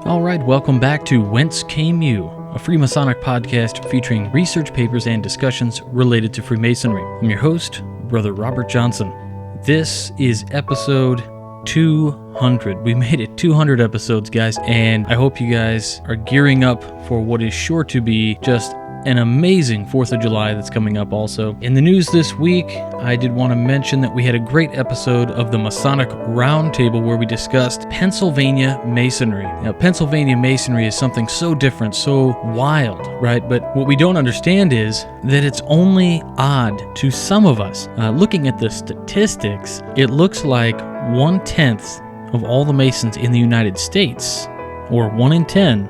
All right, welcome back to Whence Came You, a Freemasonic podcast featuring research papers and discussions related to Freemasonry. I'm your host, Brother Robert Johnson. This is episode 200. We made it 200 episodes, guys, and I hope you guys are gearing up for what is sure to be just an amazing 4th of July that's coming up also. In the news this week, I did want to mention that we had a great episode of the Masonic Roundtable where we discussed Pennsylvania Masonry. Now, Pennsylvania Masonry is something so different, so wild, right? But what we don't understand is that it's only odd to some of us. Looking at the statistics, it looks like 1/10 of all the Masons in the United States, or 1 in 10,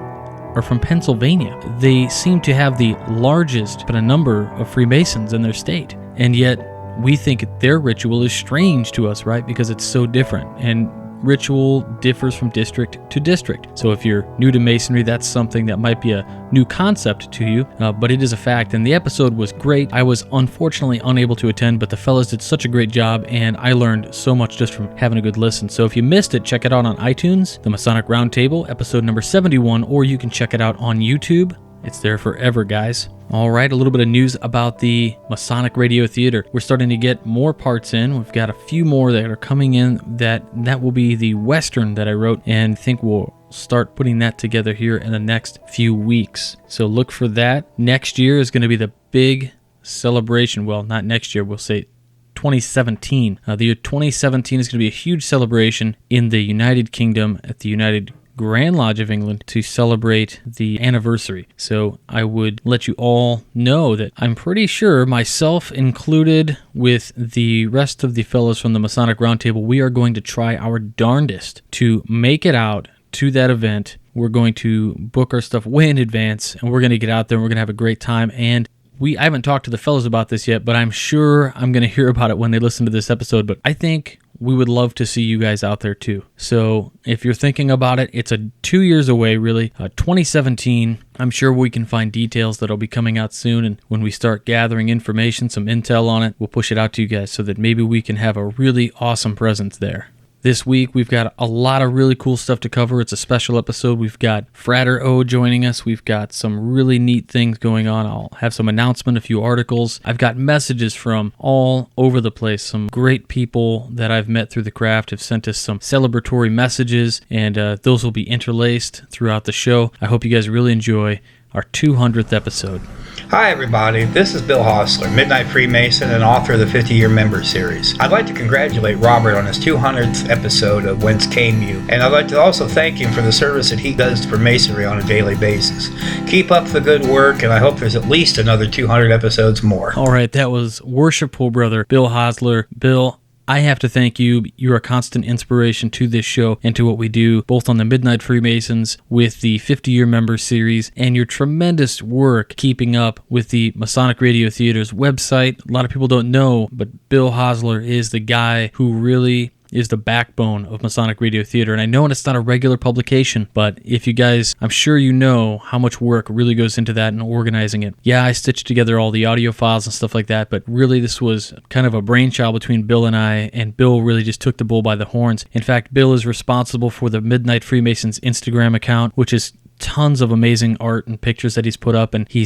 are from Pennsylvania. They seem to have the largest number of Freemasons in their state, and yet we think their ritual is strange to us, right? Because it's so different, and ritual differs from district to district. So if you're new to Masonry, that's something that might be a new concept to you, but it is a fact, and the episode was great. I was unfortunately unable to attend, but the fellas did such a great job, and I learned so much just from having a good listen. So if you missed it, check it out on iTunes, the Masonic Roundtable, episode number 71, or you can check it out on YouTube. It's there forever, guys. All right, a little bit of news about the Masonic Radio Theater. We're starting to get more parts in. We've got a few more that are coming in. That will be the Western that I wrote, and I think we'll start putting that together here in the next few weeks. So look for that. Next year is going to be the big celebration. Well, not next year, we'll say 2017. The year 2017 is going to be a huge celebration in the United Kingdom at the United Grand Lodge of England to celebrate the anniversary. So I would let you all know that I'm pretty sure, myself included with the rest of the fellows from the Masonic Roundtable, we are going to try our darndest to make it out to that event. We're going to book our stuff way in advance, and we're going to get out there and we're going to have a great time. And I haven't talked to the fellows about this yet, but I'm sure I'm going to hear about it when they listen to this episode. But I think we would love to see you guys out there too. So if you're thinking about it, it's 2 years away, really. 2017, I'm sure we can find details that'll be coming out soon. And when we start gathering information, some intel on it, we'll push it out to you guys so that maybe we can have a really awesome presence there. This week, we've got a lot of really cool stuff to cover. It's a special episode. We've got Frater O joining us. We've got some really neat things going on. I'll have some announcement, a few articles. I've got messages from all over the place. Some great people that I've met through the craft have sent us some celebratory messages, and those will be interlaced throughout the show. I hope you guys really enjoy our 200th episode. Hi everybody, this is Bill Hostler, Midnight Freemason and author of the 50-Year Member Series. I'd like to congratulate Robert on his 200th episode of Whence Came You, and I'd like to also thank him for the service that he does for Masonry on a daily basis. Keep up the good work, and I hope there's at least another 200 episodes more. All right, that was Worshipful Brother Bill Hostler. Bill, I have to thank you. You're a constant inspiration to this show and to what we do, both on the Midnight Freemasons with the 50-Year Member Series and your tremendous work keeping up with the Masonic Radio Theater's website. A lot of people don't know, but Bill Hostler is the guy who really is the backbone of Masonic Radio Theater. And I know it's not a regular publication, but if you guys, I'm sure you know how much work really goes into that and organizing it. Yeah, I stitched together all the audio files and stuff like that, but really this was kind of a brainchild between Bill and I, and Bill really just took the bull by the horns. In fact, Bill is responsible for the Midnight Freemasons Instagram account, which is tons of amazing art and pictures that he's put up, and he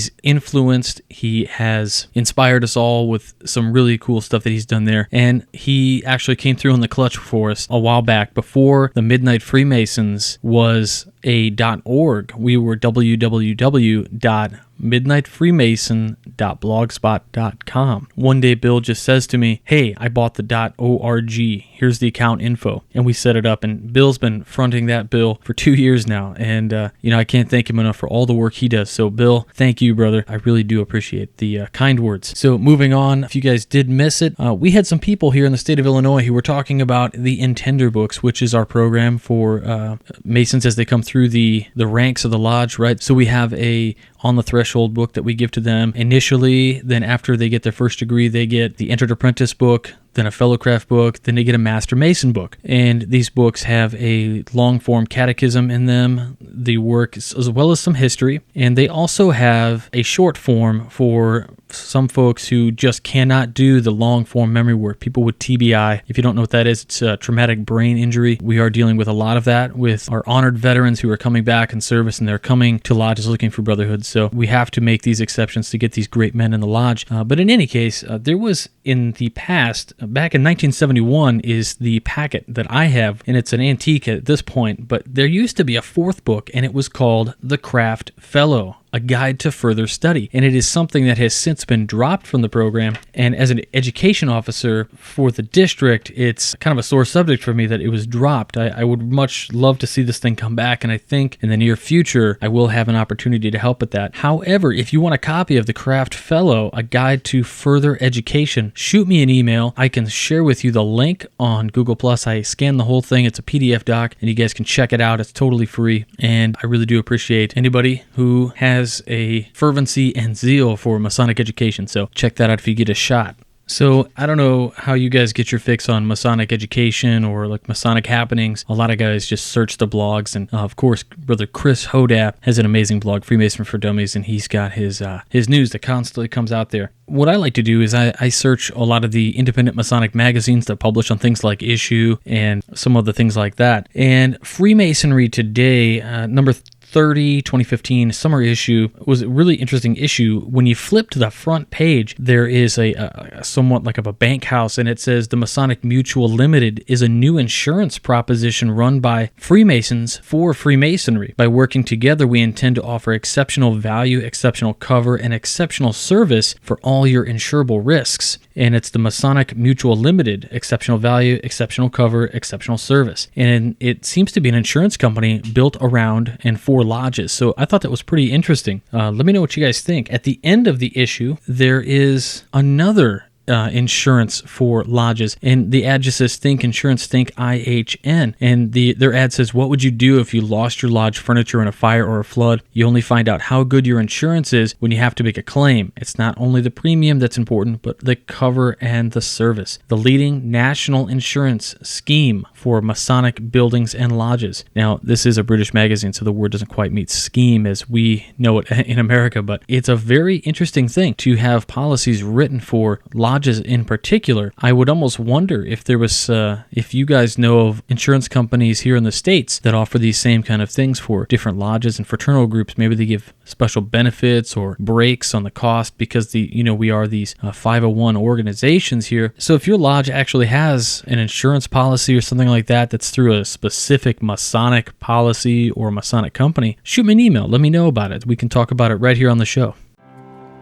has inspired us all with some really cool stuff that he's done there. And he actually came through in the clutch for us a while back before the Midnight Freemasons was a .org. We were www.midnightfreemason.blogspot.com. One day Bill just says to me, "Hey, I bought the .org. Here's the account info." And we set it up, and Bill's been fronting that bill for 2 years now. And, I can't thank him enough for all the work he does. So Bill, thank you, brother. I really do appreciate the kind words. So moving on, if you guys did miss it, we had some people here in the state of Illinois who were talking about the Intender books, which is our program for Masons as they come through the ranks of the lodge, right? So we have a On the Threshold book that we give to them initially. Then after they get their first degree, they get the Entered Apprentice book, then a Fellowcraft book, then they get a Master Mason book. And these books have a long-form catechism in them, the work, as well as some history. And they also have a short form for some folks who just cannot do the long-form memory work, people with TBI. If you don't know what that is, it's a traumatic brain injury. We are dealing with a lot of that with our honored veterans who are coming back in service, and they're coming to lodges looking for brotherhood. So we have to make these exceptions to get these great men in the lodge. But in any case, there was in the past, back in 1971 is the packet that I have, and it's an antique at this point, but there used to be a fourth book, and it was called The Craft Fellow, a guide to further study. And it is something that has since been dropped from the program. And as an education officer for the district, it's kind of a sore subject for me that it was dropped. I would much love to see this thing come back, and I think in the near future, I will have an opportunity to help with that. However, if you want a copy of The Craft Fellow, a guide to further education, shoot me an email. I can share with you the link on Google+. I scanned the whole thing. It's a PDF doc, and you guys can check it out. It's totally free, and I really do appreciate anybody who has a fervency and zeal for Masonic education. So check that out if you get a shot. So I don't know how you guys get your fix on Masonic education or like Masonic happenings. A lot of guys just search the blogs, and of course, Brother Chris Hodap has an amazing blog, Freemason for Dummies, and he's got his news that constantly comes out there. What I like to do is I search a lot of the independent Masonic magazines that publish on things like Issue and some other things like that. And Freemasonry Today, number 30, 2015 summer issue was a really interesting issue. When you flip to the front page, there is a somewhat like of a bank house, and it says the Masonic Mutual Limited is a new insurance proposition run by Freemasons for Freemasonry. By working together, we intend to offer exceptional value, exceptional cover, and exceptional service for all your insurable risks. And it's the Masonic Mutual Limited, exceptional value, exceptional cover, exceptional service. And it seems to be an insurance company built around and for lodges. So I thought that was pretty interesting. Let me know what you guys think. At the end of the issue, there is another insurance for lodges, and the ad just says think insurance, think IHN, and their ad says, what would you do if you lost your lodge furniture in a fire or a flood? You only find out how good your insurance is when you have to make a claim. It's not only the premium that's important, but the cover and the service. The leading national insurance scheme for Masonic buildings and lodges. Now, this is a British magazine, so the word doesn't quite meet scheme as we know it in America, but it's a very interesting thing to have policies written for lodges in particular. I would almost wonder if there was, if you guys know of insurance companies here in the States that offer these same kind of things for different lodges and fraternal groups. Maybe they give special benefits or breaks on the cost because we are these 501 organizations here. So if your lodge actually has an insurance policy or something like that that's through a specific Masonic policy or Masonic company, shoot me an email. Let me know about it. We can talk about it right here on the show.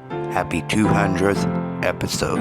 Happy 200th episode.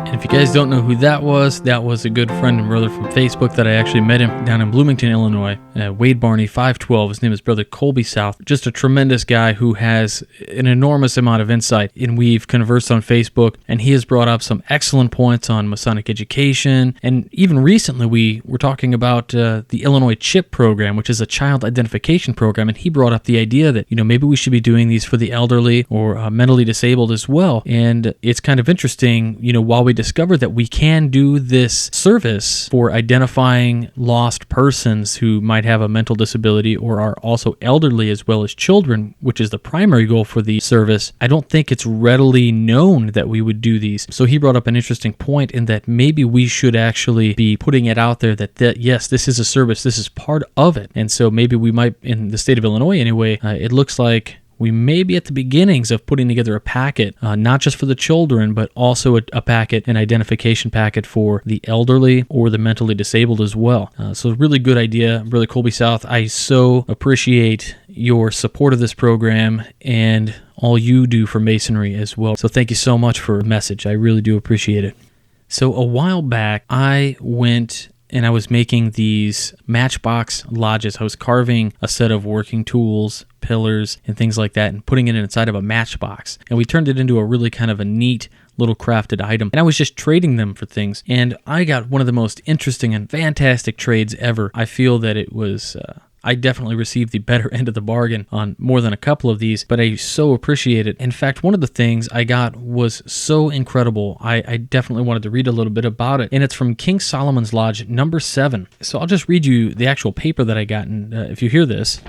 And if you guys don't know who that was a good friend and brother from Facebook that I actually met him down in Bloomington, Illinois. Wade Barney, 512. His name is Brother Colby South. Just a tremendous guy who has an enormous amount of insight. And we've conversed on Facebook, and he has brought up some excellent points on Masonic education. And even recently, we were talking about the Illinois CHIP program, which is a child identification program. And he brought up the idea that, maybe we should be doing these for the elderly or mentally disabled as well. And it's kind of interesting, while we discovered that we can do this service for identifying lost persons who might have a mental disability or are also elderly as well as children, which is the primary goal for the service. I don't think it's readily known that we would do these. So he brought up an interesting point in that maybe we should actually be putting it out there that yes, this is a service, this is part of it. And so maybe we might, in the state of Illinois anyway, it looks like we may be at the beginnings of putting together a packet, not just for the children, but also a packet, an identification packet for the elderly or the mentally disabled as well. So really good idea, Brother Colby South. I so appreciate your support of this program and all you do for Masonry as well. So thank you so much for the message. I really do appreciate it. So a while back, I went and I was making these matchbox lodges. I was carving a set of working tools, pillars, and things like that, and putting it inside of a matchbox. And we turned it into a really kind of a neat little crafted item. And I was just trading them for things. And I got one of the most interesting and fantastic trades ever. I feel that it was I definitely received the better end of the bargain on more than a couple of these, but I so appreciate it. In fact, one of the things I got was so incredible, I definitely wanted to read a little bit about it, and it's from King Solomon's Lodge number 7. So I'll just read you the actual paper that I got, and if you hear this,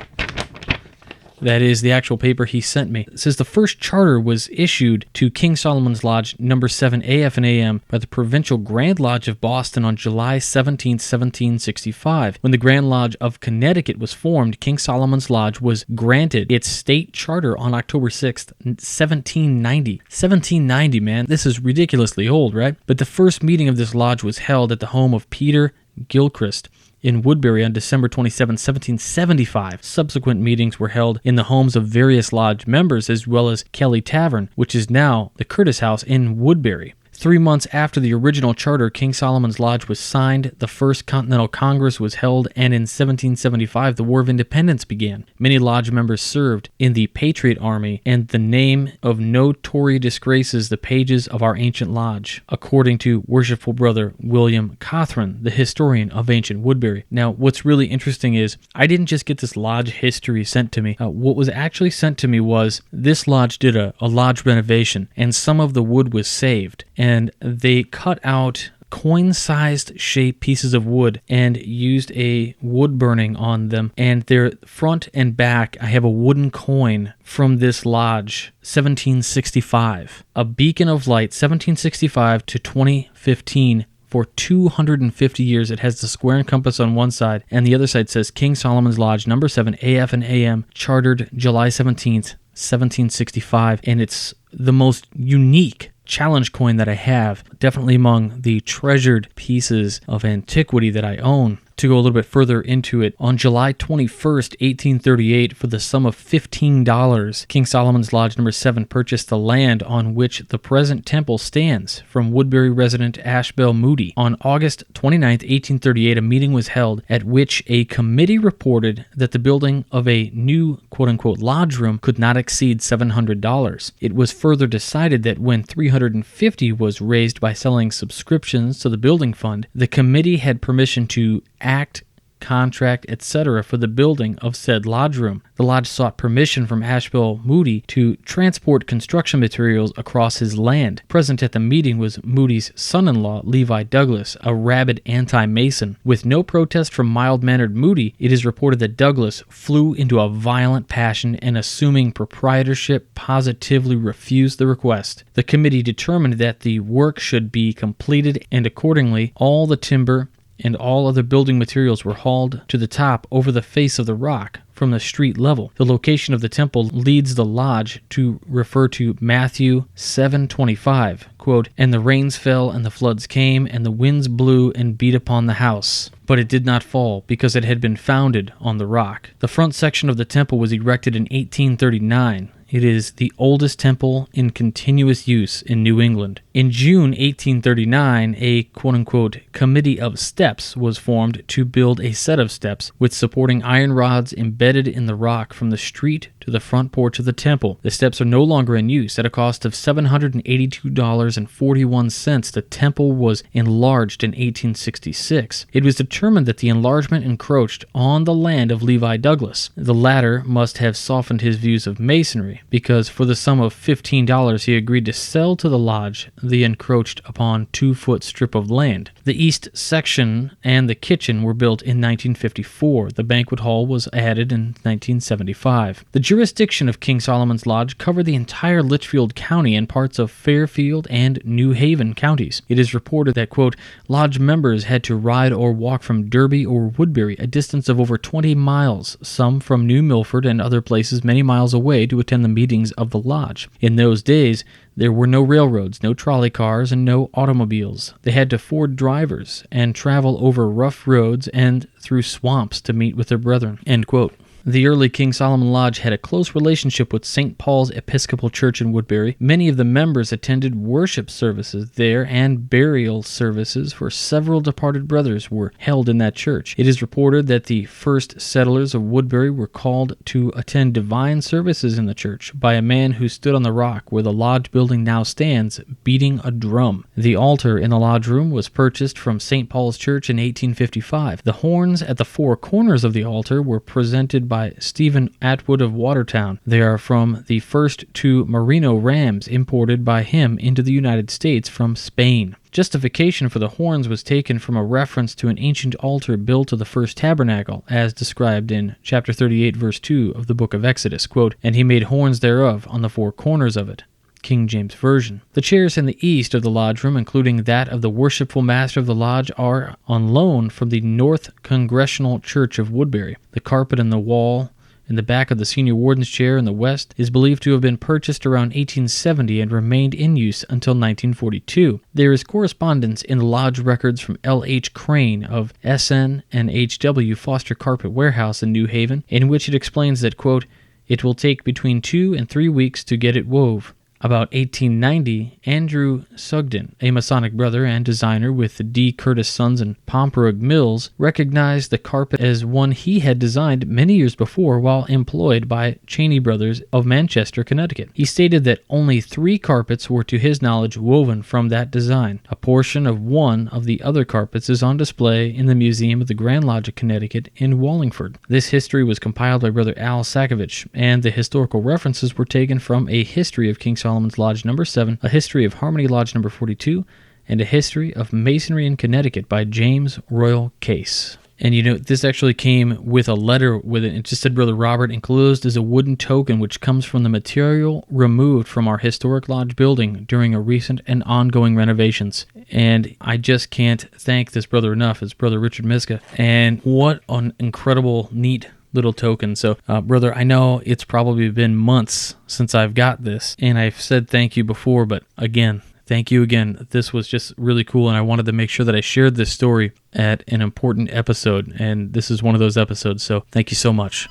that is the actual paper he sent me. It says the first charter was issued to King Solomon's Lodge number 7 AF and AM by the Provincial Grand Lodge of Boston on July 17, 1765. When the Grand Lodge of Connecticut was formed, King Solomon's Lodge was granted its state charter on October 6, 1790. 1790, man. This is ridiculously old, right? But the first meeting of this lodge was held at the home of Peter Gilchrist in Woodbury on December 27, 1775. Subsequent meetings were held in the homes of various lodge members as well as Kelly Tavern, which is now the Curtis House in Woodbury. 3 months after the original charter, King Solomon's Lodge was signed, the First Continental Congress was held, and in 1775 the War of Independence began. Many lodge members served in the Patriot Army, and the name of no Tory disgraces the pages of our ancient lodge, according to Worshipful Brother William Cothran, the historian of ancient Woodbury. Now, what's really interesting is I didn't just get this lodge history sent to me. What was actually sent to me was this lodge did a lodge renovation, and some of the wood was saved. And they cut out coin-sized shaped pieces of wood and used a wood burning on them. And their front and back, I have a wooden coin from this lodge, 1765. A beacon of light, 1765 to 2015. For 250 years, it has the square and compass on one side, and the other side says King Solomon's Lodge, number 7, AF and AM, chartered July 17th, 1765. And it's the most unique challenge coin that I have, definitely among the treasured pieces of antiquity that I own. To go a little bit further into it, on July 21st, 1838, for the sum of $15, King Solomon's Lodge number 7 purchased the land on which the present temple stands from Woodbury resident Ashbel Moody. On August 29th, 1838, a meeting was held at which a committee reported that the building of a new quote-unquote lodge room could not exceed $700. It was further decided that when $350 was raised by selling subscriptions to the building fund, the committee had permission to act, contract, etc. for the building of said lodge room. The lodge sought permission from Ashbel Moody to transport construction materials across his land. Present at the meeting was Moody's son-in-law, Levi Douglas, a rabid anti-Mason. With no protest from mild-mannered Moody, it is reported that Douglas flew into a violent passion and, assuming proprietorship, positively refused the request. The committee determined that the work should be completed, and accordingly, all the timber and all other building materials were hauled to the top over the face of the rock from the street level. The location of the temple leads the lodge to refer to Matthew 7:25, quote, "And the rains fell, and the floods came, and the winds blew and beat upon the house. But it did not fall, because it had been founded on the rock." The front section of the temple was erected in 1839. It is the oldest temple in continuous use in New England. In June 1839, a quote-unquote committee of steps was formed to build a set of steps with supporting iron rods embedded in the rock from the street to the front porch of the temple. The steps are no longer in use. At a cost of $782.41, the temple was enlarged in 1866. It was determined that the enlargement encroached on the land of Levi Douglas. The latter must have softened his views of Masonry, because for the sum of $15 he agreed to sell to the lodge the encroached upon 2-foot strip of land. The east section and the kitchen were built in 1954. The banquet hall was added in 1975. The jurisdiction of King Solomon's Lodge covered the entire Litchfield County and parts of Fairfield and New Haven counties. It is reported that, quote, lodge members had to ride or walk from Derby or Woodbury, a distance of over 20 miles, some from New Milford and other places many miles away, to attend the meetings of the lodge. In those days, there were no railroads, no trolley cars, and no automobiles. They had to ford drivers and travel over rough roads and through swamps to meet with their brethren, end quote. The early King Solomon Lodge had a close relationship with St. Paul's Episcopal Church in Woodbury. Many of the members attended worship services there, and burial services for several departed brothers were held in that church. It is reported that the first settlers of Woodbury were called to attend divine services in the church by a man who stood on the rock where the lodge building now stands, beating a drum. The altar in the lodge room was purchased from St. Paul's Church in 1855. The horns at the four corners of the altar were presented by Stephen Atwood of Watertown. They are from the first two merino rams imported by him into the United States from Spain. Justification for the horns was taken from a reference to an ancient altar built to the first tabernacle, as described in chapter 38, verse 2 of the book of Exodus, quote, "And he made horns thereof on the four corners of it." King James Version. The chairs in the east of the lodge room, including that of the worshipful master of the lodge, are on loan from the North Congregational Church of Woodbury. The carpet in the wall in the back of the senior warden's chair in the west is believed to have been purchased around 1870 and remained in use until 1942. There is correspondence in the lodge records from L.H. Crane of S.N. and H.W. Foster Carpet Warehouse in New Haven, in which it explains that, quote, "It will take between 2 and 3 weeks to get it wove." About 1890, Andrew Sugden, a Masonic brother and designer with the D. Curtis Sons and Pomperug Mills, recognized the carpet as one he had designed many years before while employed by Cheney Brothers of Manchester, Connecticut. He stated that only 3 carpets were to his knowledge woven from that design. A portion of one of the other carpets is on display in the Museum of the Grand Lodge of Connecticut in Wallingford. This history was compiled by Brother Al Sakovich, and the historical references were taken from A History of King Solomon's Lodge No. 7, A History of Harmony Lodge No. 42, and A History of Masonry in Connecticut by James Royal Case. And you know, this actually came with a letter with it. It just said, "Brother Robert, enclosed is a wooden token which comes from the material removed from our historic lodge building during a recent and ongoing renovations." And I just can't thank this brother enough. It's Brother Richard Miska. And what an incredible, neat little token. So, brother, I know it's probably been months since I've got this, and I've said thank you before, but again, thank you again. This was just really cool, and I wanted to make sure that I shared this story at an important episode, and this is one of those episodes, so thank you so much.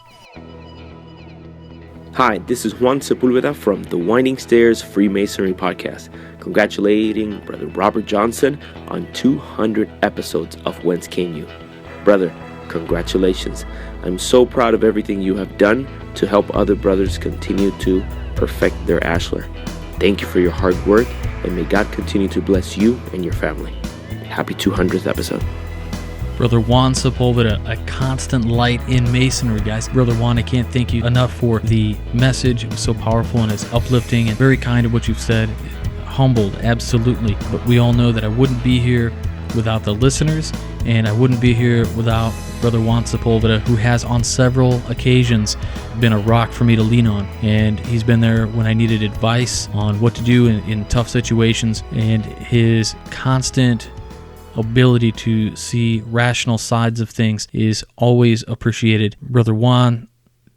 Hi, this is Juan Sepulveda from the Winding Stairs Freemasonry Podcast, congratulating Brother Robert Johnson on 200 episodes of Whence Came You. Brother, congratulations. I'm so proud of everything you have done to help other brothers continue to perfect their ashlar. Thank you for your hard work, and may God continue to bless you and your family. Happy 200th episode. Brother Juan Sepulveda, a constant light in Masonry, guys. Brother Juan, I can't thank you enough for the message. It was so powerful and it's uplifting and very kind of what you've said. Humbled, absolutely. But we all know that I wouldn't be here without the listeners, and I wouldn't be here without Brother Juan Sepulveda, who has on several occasions been a rock for me to lean on. And he's been there when I needed advice on what to do in tough situations, and his constant ability to see rational sides of things is always appreciated. Brother Juan,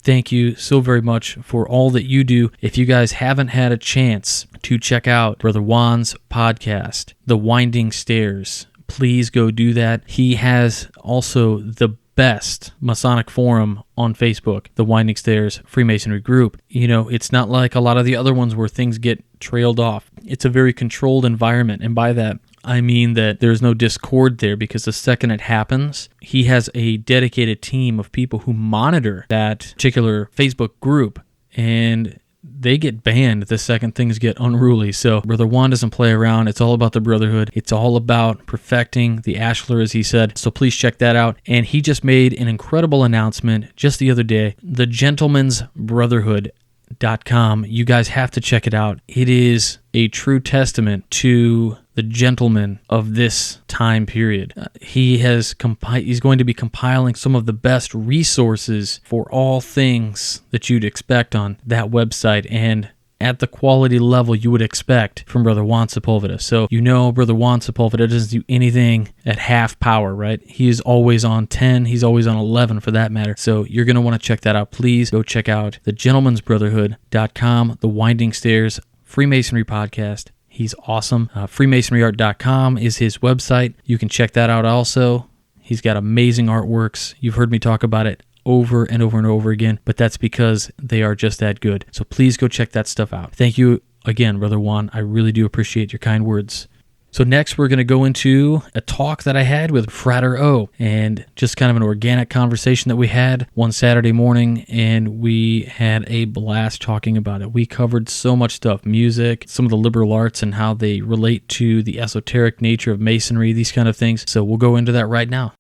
thank you so very much for all that you do. If you guys haven't had a chance to check out Brother Juan's podcast, The Winding Stairs, please go do that. He has also the best Masonic forum on Facebook, the Winding Stairs Freemasonry group. You know, it's not like a lot of the other ones where things get trailed off. It's a very controlled environment, and by that, I mean that there's no discord there, because the second it happens, he has a dedicated team of people who monitor that particular Facebook group, and they get banned the second things get unruly. So Brother Juan doesn't play around. It's all about the brotherhood. It's all about perfecting the ashlar, as he said. So please check that out. And he just made an incredible announcement just the other day. The Gentleman's Brotherhood.com. You guys have to check it out. It is a true testament to the gentleman of this time period. He's going to be compiling some of the best resources for all things that you'd expect on that website, and at the quality level you would expect from Brother Juan Sepulveda. So you know Brother Juan Sepulveda doesn't do anything at half power, right? He is always on 10. He's always on 11 for that matter. So you're going to want to check that out. Please go check out the gentleman'sbrotherhood.com, the Winding Stairs Freemasonry Podcast. He's awesome. Freemasonryart.com is his website. You can check that out also. He's got amazing artworks. You've heard me talk about it over and over and over again, but that's because they are just that good. So please go check that stuff out. Thank you again, Brother Juan. I really do appreciate your kind words. So next, we're going to go into a talk that I had with Frater O, and just kind of an organic conversation that we had one Saturday morning, and we had a blast talking about it. We covered so much stuff: music, some of the liberal arts, and how they relate to the esoteric nature of Masonry, these kind of things. So we'll go into that right now.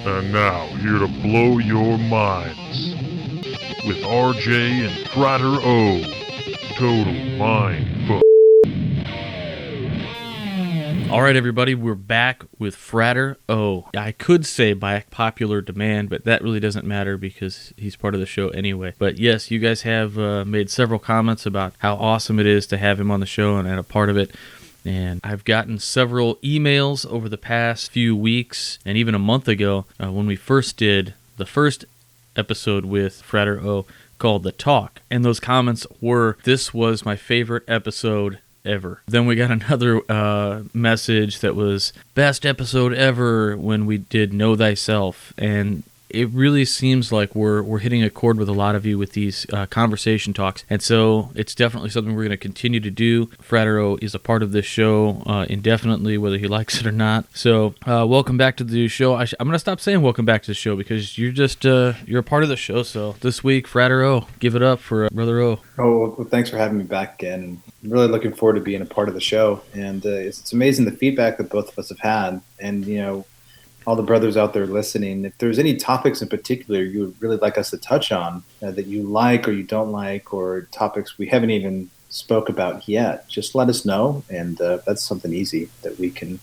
And now, here to blow your minds, with RJ and Frater O, total mind fuck. All right, everybody, we're back with Frater O. I could say by popular demand, but that really doesn't matter because he's part of the show anyway. But yes, you guys have made several comments about how awesome it is to have him on the show and a part of it. And I've gotten several emails over the past few weeks, and even a month ago when we first did the first episode with Frater O called The Talk. And those comments were, "This was my favorite episode ever." Then we got another message that was, "Best episode ever," when we did Know Thyself. And it really seems like we're hitting a chord with a lot of you with these conversation talks, and so it's definitely something we're going to continue to do. Frater O is a part of this show indefinitely, whether he likes it or not. So welcome back to the show. I'm going to stop saying welcome back to the show because you're just you're a part of the show. So this week, Frater O, give it up for Brother O. Oh, well, thanks for having me back again. And I'm really looking forward to being a part of the show. And it's amazing the feedback that both of us have had. And, you know, all the brothers out there listening, if there's any topics in particular you would really like us to touch on that you like or you don't like, or topics we haven't even spoke about yet, just let us know. And that's something easy that we can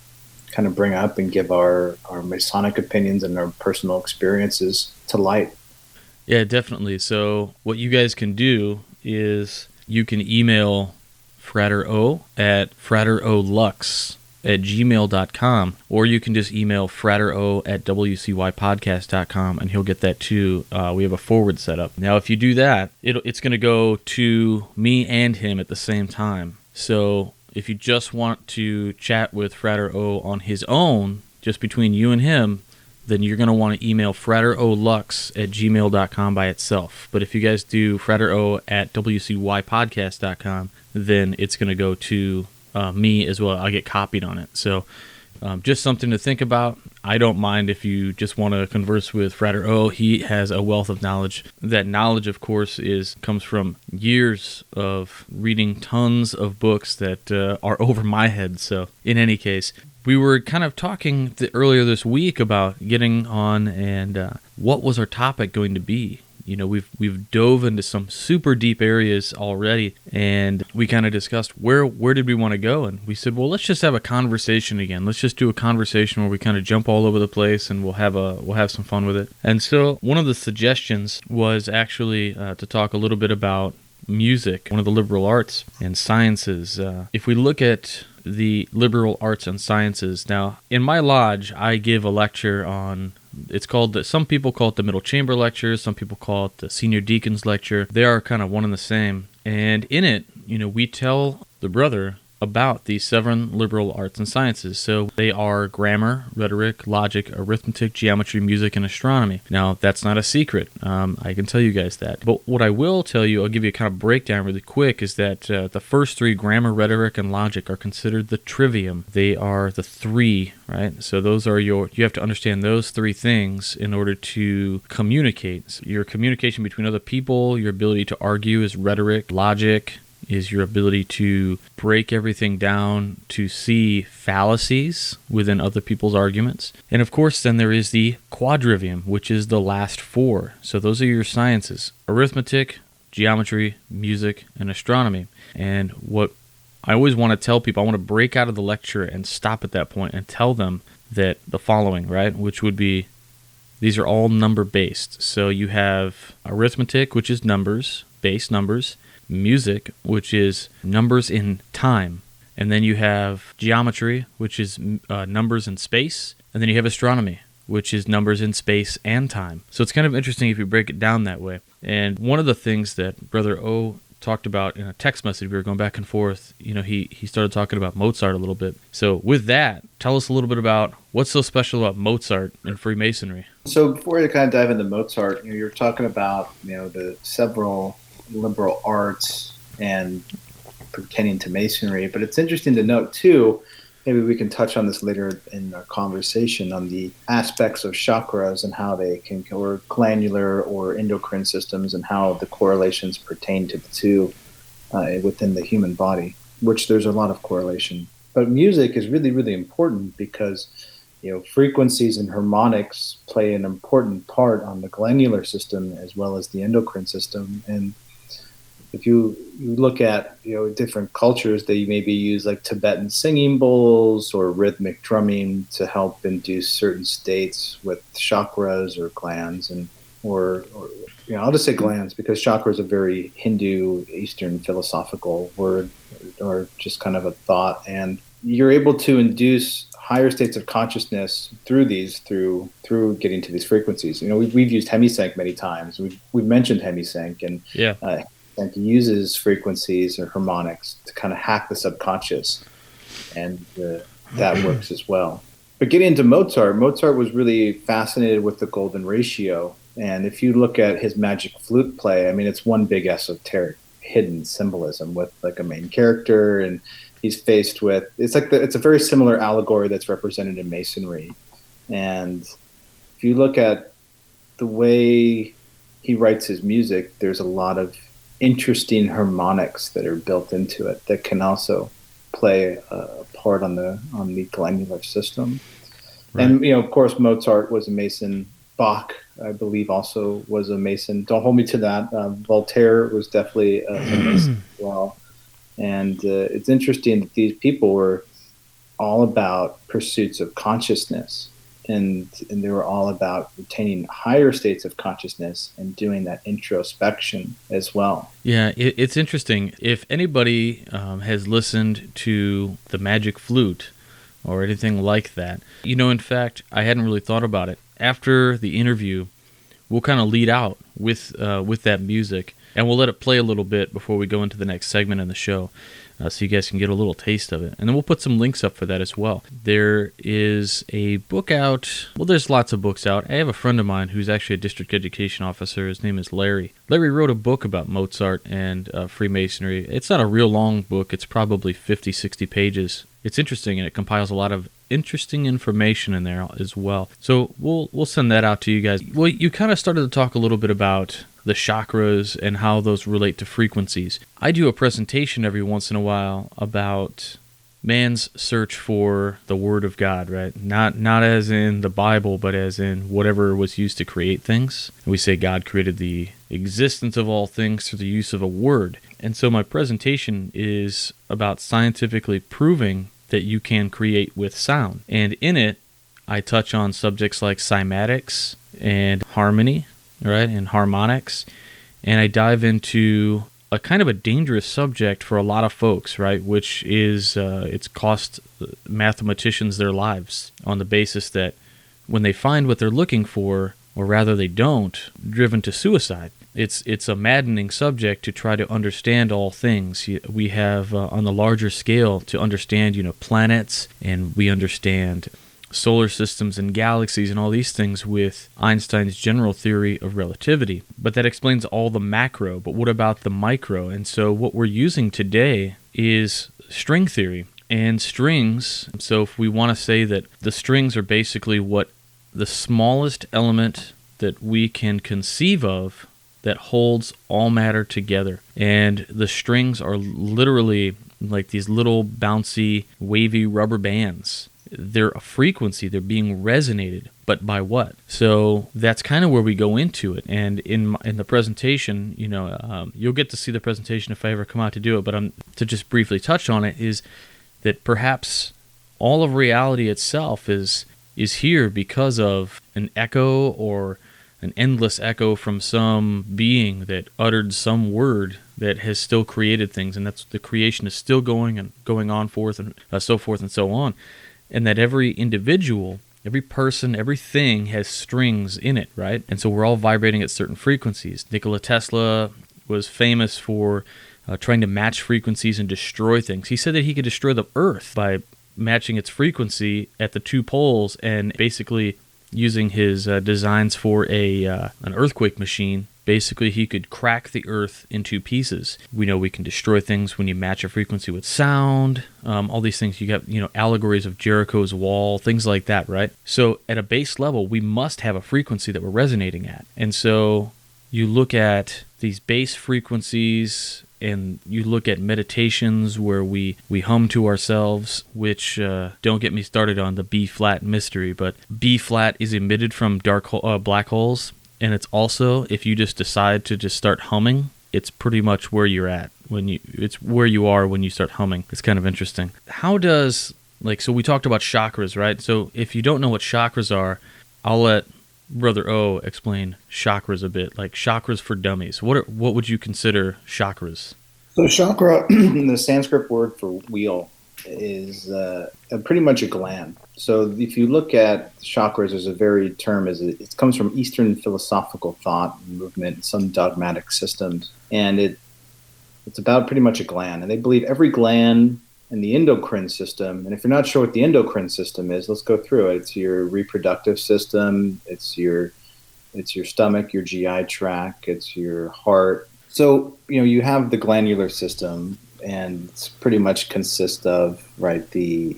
kind of bring up and give our Masonic opinions and our personal experiences to light. Yeah, definitely. So what you guys can do is you can email Frater O at fraterolux@gmail.com, or you can just email fratero at wcypodcast.com, and he'll get that too. We have a forward set up. Now, if you do that, it's going to go to me and him at the same time. So if you just want to chat with Frater O on his own, just between you and him, then you're going to want to email fraterolux@gmail.com by itself. But if you guys do fratero at wcypodcast.com, then it's going to go to me as well. I'll get copied on it. So just something to think about. I don't mind if you just want to converse with Frater O. He has a wealth of knowledge. That knowledge, of course, comes from years of reading tons of books that are over my head. So in any case, we were kind of talking earlier this week about getting on and what was our topic going to be. You know, we've dove into some super deep areas already, and we kind of discussed where did we want to go, and we said, well, let's just have a conversation again. Let's just do a conversation where we kind of jump all over the place, and we'll have some fun with it. And so one of the suggestions was actually to talk a little bit about music, one of the liberal arts and sciences. If we look at the liberal arts and sciences, now in my lodge, I give a lecture on. It's called, some people call it the Middle Chamber Lecture, some people call it the Senior Deacons Lecture. They are kind of one and the same. And in it, you know, we tell the brother about these 7 liberal arts and sciences. So they are grammar, rhetoric, logic, arithmetic, geometry, music, and astronomy. Now, that's not a secret. I can tell you guys that. But what I will tell you, I'll give you a kind of breakdown really quick, is that the first 3, grammar, rhetoric, and logic, are considered the trivium. They are the 3, right? So those are you have to understand those 3 things in order to communicate. So your communication between other people, your ability to argue is rhetoric, logic is your ability to break everything down to see fallacies within other people's arguments. And of course, then there is the quadrivium, which is the last 4. So those are your sciences: arithmetic, geometry, music, and astronomy. And what I always want to tell people, I want to break out of the lecture and stop at that point and tell them that the following, right, which would be, these are all number-based. So you have arithmetic, which is numbers, base numbers; music, which is numbers in time; and then you have geometry, which is numbers in space; and then you have astronomy, which is numbers in space and time. So it's kind of interesting if you break it down that way. And one of the things that Brother O talked about in a text message, we were going back and forth, he started talking about Mozart a little bit. So with that, tell us a little bit about what's so special about Mozart and Freemasonry. So before we kind of dive into Mozart, you're talking about, the several liberal arts and pertaining to Masonry, but it's interesting to note too, maybe we can touch on this later in our conversation, on the aspects of chakras and how they can, or glandular or endocrine systems, and how the correlations pertain to the two within the human body, which there's a lot of correlation. But music is really, really important because, frequencies and harmonics play an important part on the glandular system as well as the endocrine system. And if you look at different cultures, they maybe use like Tibetan singing bowls or rhythmic drumming to help induce certain states with chakras or glands, and or I'll just say glands because chakra is a very Hindu Eastern philosophical word, or just kind of a thought, and you're able to induce higher states of consciousness through getting to these frequencies. We've used Hemisync many times. We've mentioned Hemisync, and and uses frequencies or harmonics to kind of hack the subconscious, and that works as well. But getting into Mozart was really fascinated with the golden ratio. And if you look at his magic flute play, it's one big esoteric hidden symbolism with like a main character, and he's faced with, it's a very similar allegory that's represented in Masonry. And if you look at the way he writes his music, there's a lot of interesting harmonics that are built into it that can also play a part on the glandular system. Right. And of course, Mozart was a Mason. Bach, I believe, also was a Mason. Don't hold me to that. Voltaire was definitely a Mason as well. And it's interesting that these people were all about pursuits of consciousness. And they were all about attaining higher states of consciousness and doing that introspection as well. Yeah, it's interesting. If anybody has listened to the Magic Flute or anything like that, in fact, I hadn't really thought about it. After the interview, we'll kind of lead out with that music, and we'll let it play a little bit before we go into the next segment in the show. So you guys can get a little taste of it. And then we'll put some links up for that as well. There is a book out. Well, there's lots of books out. I have a friend of mine who's actually a district education officer. His name is Larry. Larry wrote a book about Mozart and Freemasonry. It's not a real long book. It's probably 50, 60 pages. It's interesting, and it compiles a lot of interesting information in there as well. So we'll send that out to you guys. Well, you kind of started to talk a little bit about the chakras and how those relate to frequencies. I do a presentation every once in a while about man's search for the Word of God, right? Not as in the Bible, but as in whatever was used to create things. We say God created the existence of all things through the use of a word. And so my presentation is about scientifically proving that you can create with sound. And in it, I touch on subjects like cymatics and harmony, right, and harmonics. And I dive into a kind of a dangerous subject for a lot of folks, right, which is it's cost mathematicians their lives on the basis that when they find what they're looking for, or rather they don't, driven to suicide. It's a maddening subject to try to understand all things. We have, on the larger scale, to understand, planets, and we understand solar systems and galaxies and all these things with Einstein's general theory of relativity. But that explains all the macro. But what about the micro? And so what we're using today is string theory. And strings, so if we want to say that the strings are basically what the smallest element that we can conceive of that holds all matter together. And the strings are literally like these little bouncy, wavy rubber bands. They're a frequency. They're being resonated. But by what? So that's kind of where we go into it. And in the presentation, you'll get to see the presentation if I ever come out to do it. But to just briefly touch on it is that perhaps all of reality itself is here because of an echo or an endless echo from some being that uttered some word that has still created things, and that's the creation is still going on forth and so forth and so on, and that every individual, every person, everything has strings in it, right? And so we're all vibrating at certain frequencies. Nikola Tesla was famous for trying to match frequencies and destroy things. He said that he could destroy the Earth by matching its frequency at the two poles and basically using his designs for an earthquake machine. Basically, he could crack the Earth into pieces. We know we can destroy things when you match a frequency with sound. All these things. You got, allegories of Jericho's wall, things like that, right? So at a base level, we must have a frequency that we're resonating at. And so you look at these base frequencies and you look at meditations where we hum to ourselves, which don't get me started on the B-flat mystery, but B-flat is emitted from black holes. And it's also, if you just decide to just start humming, it's pretty much where you're at it's where you are when you start humming. It's kind of interesting. How does, so we talked about chakras, right? So if you don't know what chakras are, I'll let Brother O explain chakras a bit, like chakras for dummies. What would you consider chakras? So chakra, the Sanskrit word for wheel, is pretty much a gland. So if you look at chakras as a very term, it comes from Eastern philosophical thought and movement, some dogmatic systems, and it's about pretty much a gland. And they believe every gland in the endocrine system, and if you're not sure what the endocrine system is, let's go through it. It's your reproductive system, it's your stomach, your GI tract, it's your heart. So, you have the glandular system, and it's pretty much consists of, right, the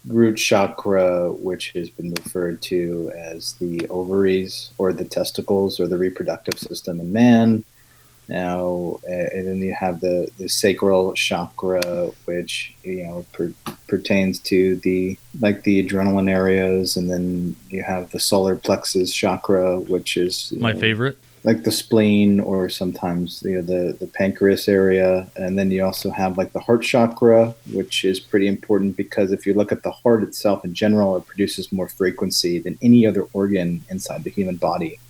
root chakra, which has been referred to as the ovaries or the testicles or the reproductive system in man. Now, and then you have the sacral chakra, which pertains to the adrenaline areas, and then you have the solar plexus chakra, which is my favorite, like the spleen, or sometimes the pancreas area. And then you also have the heart chakra, which is pretty important because if you look at the heart itself in general, it produces more frequency than any other organ inside the human body.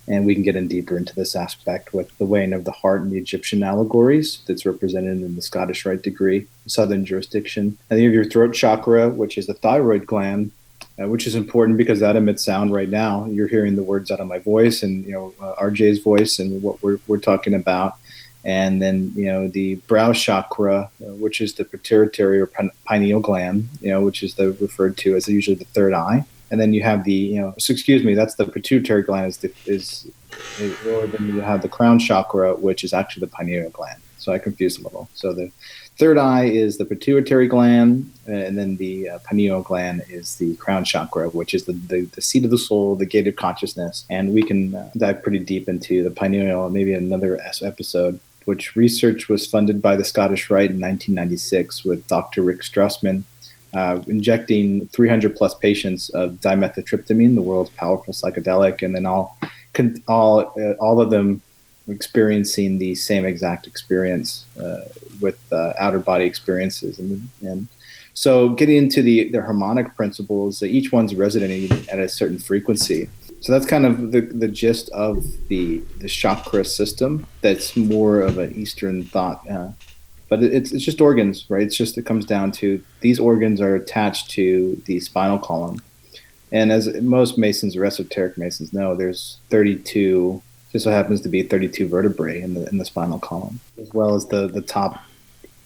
And we can get in deeper into this aspect with the weighing of the heart and the Egyptian allegories that's represented in the Scottish Rite degree, southern jurisdiction. And then you have your throat chakra, which is the thyroid gland, which is important because that emits sound right now. You're hearing the words out of my voice and, RJ's voice and what we're talking about. And then, the brow chakra, which is the pituitary or pineal gland, which is referred to as usually the third eye. And then you have that's the pituitary gland or then you have the crown chakra, which is actually the pineal gland. So I confused a little. So the third eye is the pituitary gland, and then the pineal gland is the crown chakra, which is the seat of the soul, the gate of consciousness. And we can dive pretty deep into the pineal, maybe another episode, which research was funded by the Scottish Rite in 1996 with Dr. Rick Strassman, injecting 300 plus patients of dimethyltryptamine, the world's powerful psychedelic, and then all of them experiencing the same exact experience with outer body experiences. And so getting into the harmonic principles, each one's resonating at a certain frequency. So that's kind of the gist of the chakra system. That's more of an Eastern thought. But it's just organs, right? It comes down to these organs are attached to the spinal column. And as most Masons or esoteric Masons know, there's 32, just so happens to be 32 vertebrae in the spinal column, as well as the top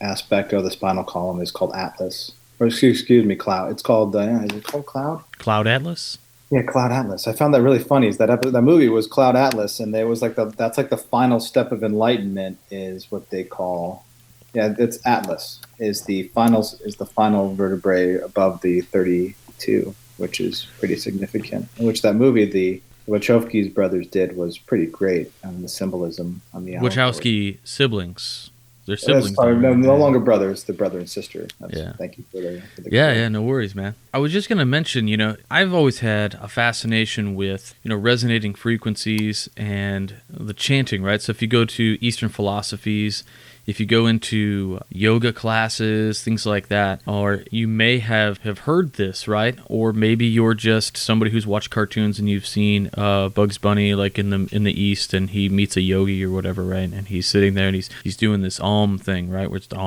aspect of the spinal column is called Atlas. Or excuse me, Cloud. It's called, is it called Cloud? Cloud Atlas? Yeah, Cloud Atlas. I found that really funny. Is that movie was Cloud Atlas, and it was that's the final step of enlightenment is what they call. Yeah, it's Atlas is the final vertebrae above the 32, which is pretty significant. In which that movie, the Wachowski's brothers did was pretty great on the symbolism on the Wachowski siblings. They're siblings. No longer brothers. They're brother and sister. Yeah. Thank you for the Yeah, no worries, man. I was just going to mention, I've always had a fascination with, resonating frequencies and the chanting, right? So if you go to Eastern philosophies, if you go into yoga classes, things like that, or you may have heard this, right? Or maybe you're just somebody who's watched cartoons and you've seen Bugs Bunny like in the East, and he meets a yogi or whatever, right? And he's sitting there and he's doing this thing, right? Where it's the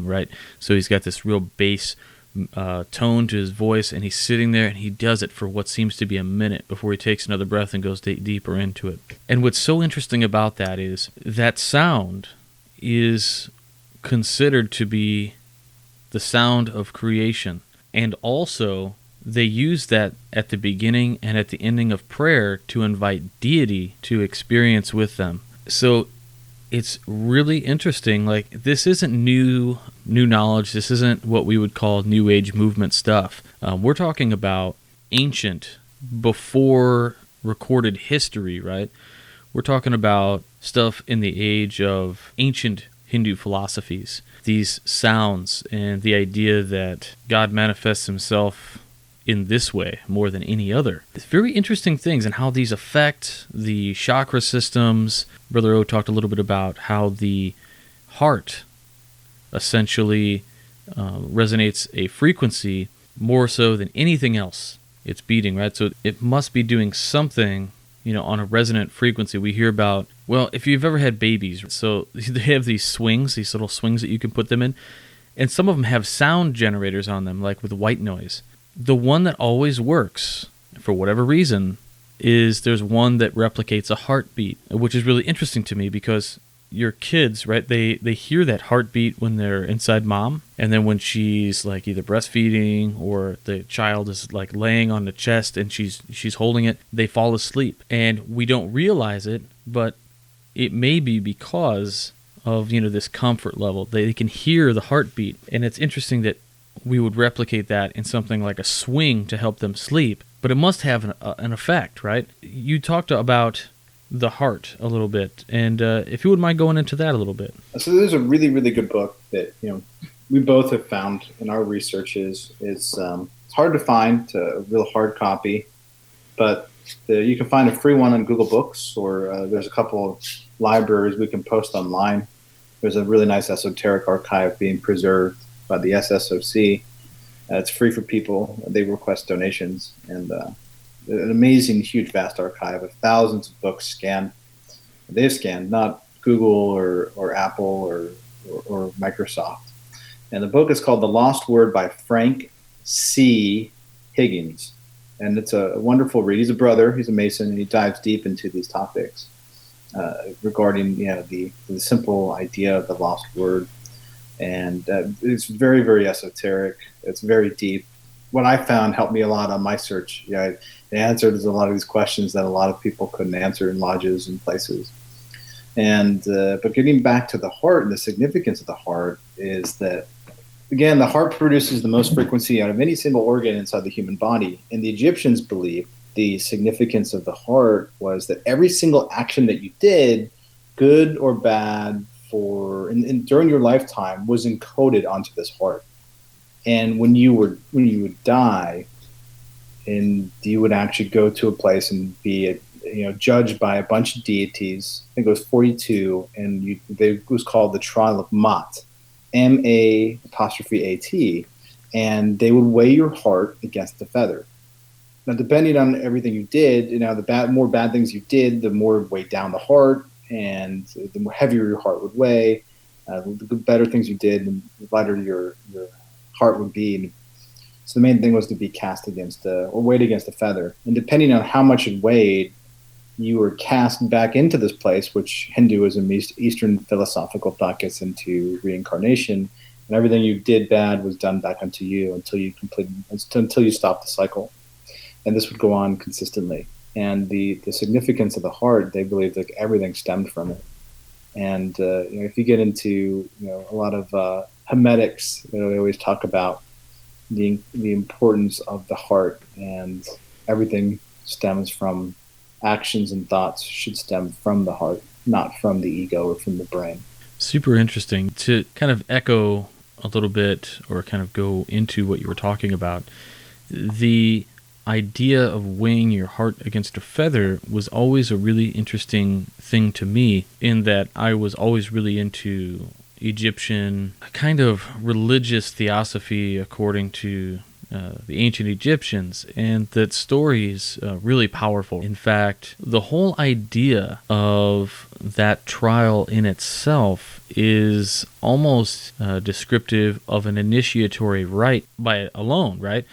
right? So he's got this real bass tone to his voice, and he's sitting there and he does it for what seems to be a minute before he takes another breath and goes deeper into it. And what's so interesting about that is that sound is considered to be the sound of creation. And also, they use that at the beginning and at the ending of prayer to invite deity to experience with them. So it's really interesting. Like, this isn't new knowledge. This isn't what we would call New Age movement stuff. We're talking about ancient, before recorded history, right? We're talking about stuff in the age of ancient Hindu philosophies. These sounds and the idea that God manifests himself in this way more than any other. It's very interesting things and how these affect the chakra systems. Brother O talked a little bit about how the heart essentially resonates a frequency more so than anything else. It's beating, right? So it must be doing something, on a resonant frequency. We hear about, well, if you've ever had babies, so they have these swings, these little swings that you can put them in, and some of them have sound generators on them, like with white noise. The one that always works, for whatever reason, is there's one that replicates a heartbeat, which is really interesting to me because your kids, right, they hear that heartbeat when they're inside mom, and then when she's like either breastfeeding or the child is like laying on the chest and she's holding it, they fall asleep. And we don't realize it, but it may be because of, this comfort level. They can hear the heartbeat, and it's interesting that we would replicate that in something like a swing to help them sleep, but it must have an effect, right? You talked about the heart a little bit, and if you wouldn't mind going into that a little bit. So there's a really, really good book that we both have found in our researches. It's hard to find, a real hard copy, but you can find a free one on Google Books, or there's a couple of libraries we can post online. There's a really nice esoteric archive being preserved by the SSOC. It's free for people. They request donations, and an amazing, huge, vast archive of thousands of books scanned. They've scanned, not Google or Apple or Microsoft. And the book is called The Lost Word by Frank C. Higgins. And it's a wonderful read. He's a brother, he's a Mason, and he dives deep into these topics regarding the simple idea of the lost word. And it's very, very esoteric. It's very deep. What I found helped me a lot on my search. It answered a lot of these questions that a lot of people couldn't answer in lodges and places. And but getting back to the heart and the significance of the heart is that, again, the heart produces the most frequency out of any single organ inside the human body. And the Egyptians believed the significance of the heart was that every single action that you did, good or bad, during your lifetime, was encoded onto this heart. And when you would die, and you would actually go to a place and be judged by a bunch of deities. I think it was 42, and it was called the trial of Mat, M-A'-A-T, and they would weigh your heart against the feather. Now, depending on everything you did, the more bad things you did, the more it weighed down the heart, and the more heavier your heart would weigh. The better things you did, the lighter your heart would be. So the main thing was to be cast against or weighed against a feather. And depending on how much it weighed, you were cast back into this place, which Hinduism, Eastern philosophical thought, gets into reincarnation. And everything you did bad was done back unto you until you stopped the cycle. And this would go on consistently. And the significance of the heart, they believe that everything stemmed from it. And if you get into a lot of Hemetics, they always talk about the importance of the heart, and everything stems from actions and thoughts should stem from the heart, not from the ego or from the brain. Super interesting. To kind of echo a little bit or kind of go into what you were talking about, the idea of weighing your heart against a feather was always a really interesting thing to me, in that I was always really into Egyptian kind of religious theosophy according to the ancient Egyptians, and that story is really powerful. In fact, the whole idea of that trial in itself is almost descriptive of an initiatory rite by alone, right?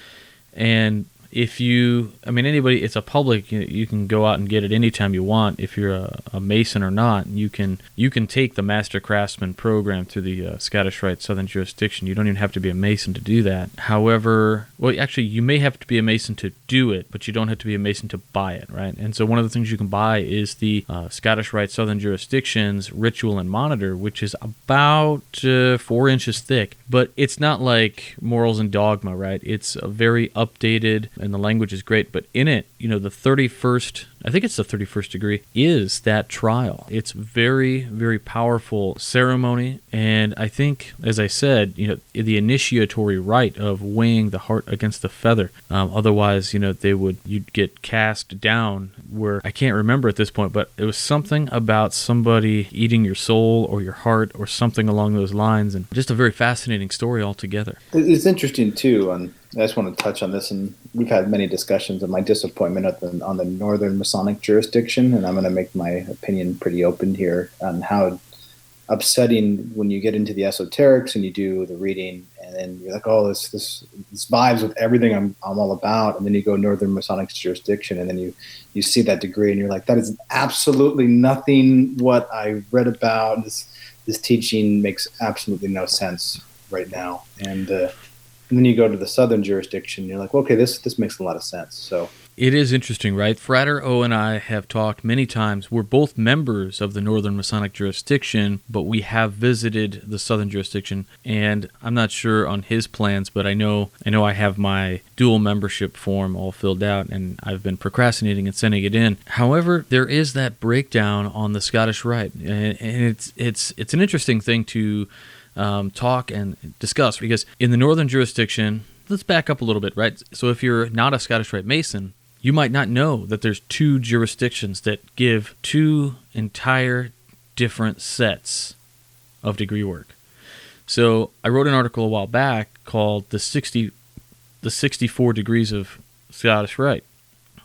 And anybody, it's a public, you can go out and get it anytime you want. If you're a Mason or not, you can take the Master Craftsman program through the Scottish Rite Southern Jurisdiction. You don't even have to be a Mason to do that. However, actually, you may have to be a Mason to do it, but you don't have to be a Mason to buy it, right? And so one of the things you can buy is the Scottish Rite Southern Jurisdiction's Ritual and Monitor, which is about 4 inches thick, but it's not like Morals and Dogma, right? It's very updated, and the language is great, but in it, the 31st, I think it's the 31st degree, is that trial. It's very, very powerful ceremony, and I think, as I said, the initiatory rite of weighing the heart against the feather. Otherwise, you'd get cast down where, I can't remember at this point, but it was something about somebody eating your soul or your heart or something along those lines, and just a very fascinating story altogether. It's interesting, too, and I just want to touch on this, and we've had many discussions of my disappointment on the Northern Masonic jurisdiction, and I'm going to make my opinion pretty open here on how upsetting when you get into the esoterics and you do the reading, and then you're like, oh, this vibes with everything I'm all about, and then you go Northern Masonic jurisdiction, and then you see that degree, and you're like, that is absolutely nothing what I read about. This teaching makes absolutely no sense right now, and then you go to the Southern jurisdiction, and you're like, well, okay, this makes a lot of sense. So it is interesting, right? Frater O and I have talked many times. We're both members of the Northern Masonic jurisdiction, but we have visited the Southern jurisdiction, and I'm not sure on his plans, but I know I have my dual membership form all filled out, and I've been procrastinating and sending it in. However, there is that breakdown on the Scottish Rite, and it's an interesting thing to talk and discuss, because in the Northern jurisdiction, let's back up a little bit, right? So if you're not a Scottish Rite Mason, you might not know that there's 2 jurisdictions that give 2 entire different sets of degree work. So I wrote an article a while back called the 64 degrees of Scottish Rite.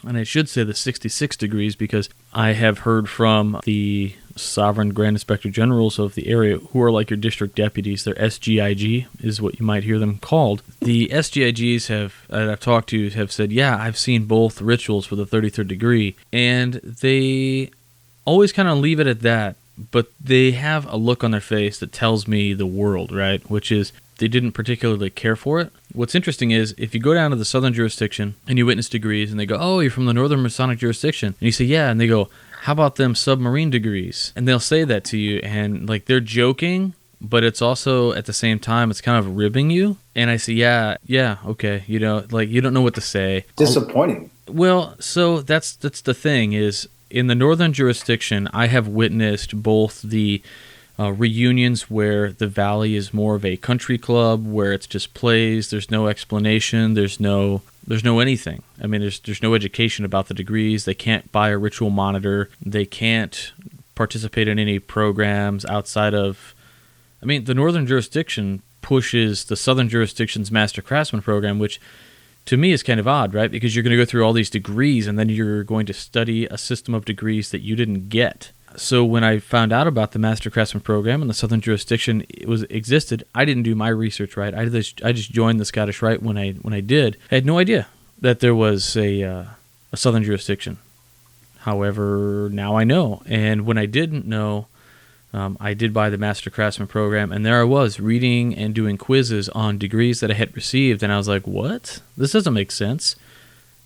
And I should say the 66 degrees, because I have heard from the Sovereign Grand Inspector Generals of the area, who are like your district deputies. They're SGIG, is what you might hear them called. The SGIGs that I've talked to have said, yeah, I've seen both rituals for the 33rd degree, and they always kind of leave it at that, but they have a look on their face that tells me the world, right? Which is, they didn't particularly care for it. What's interesting is, if you go down to the Southern jurisdiction and you witness degrees, and they go, oh, you're from the Northern Masonic jurisdiction, and you say, yeah, and they go, how about them submarine degrees? And they'll say that to you, and like, they're joking, but it's also, at the same time, it's kind of ribbing you. And I say, yeah, okay, you don't know what to say. Disappointing. Well, so that's the thing is, in the Northern jurisdiction, I have witnessed both the reunions where the Valley is more of a country club, where it's just plays, there's no explanation, there's no anything. I mean, there's no education about the degrees. They can't buy a ritual monitor. They can't participate in any programs outside of, the Northern jurisdiction pushes the Southern jurisdiction's Master Craftsman program, which to me is kind of odd, right? Because you're going to go through all these degrees, and then you're going to study a system of degrees that you didn't get. So when I found out about the Master Craftsman program and the Southern jurisdiction existed, I didn't do my research right. I just joined the Scottish Rite when I did. I had no idea that there was a Southern jurisdiction. However, now I know. And when I didn't know, I did buy the Master Craftsman program, and there I was reading and doing quizzes on degrees that I had received, and I was like, what? This doesn't make sense.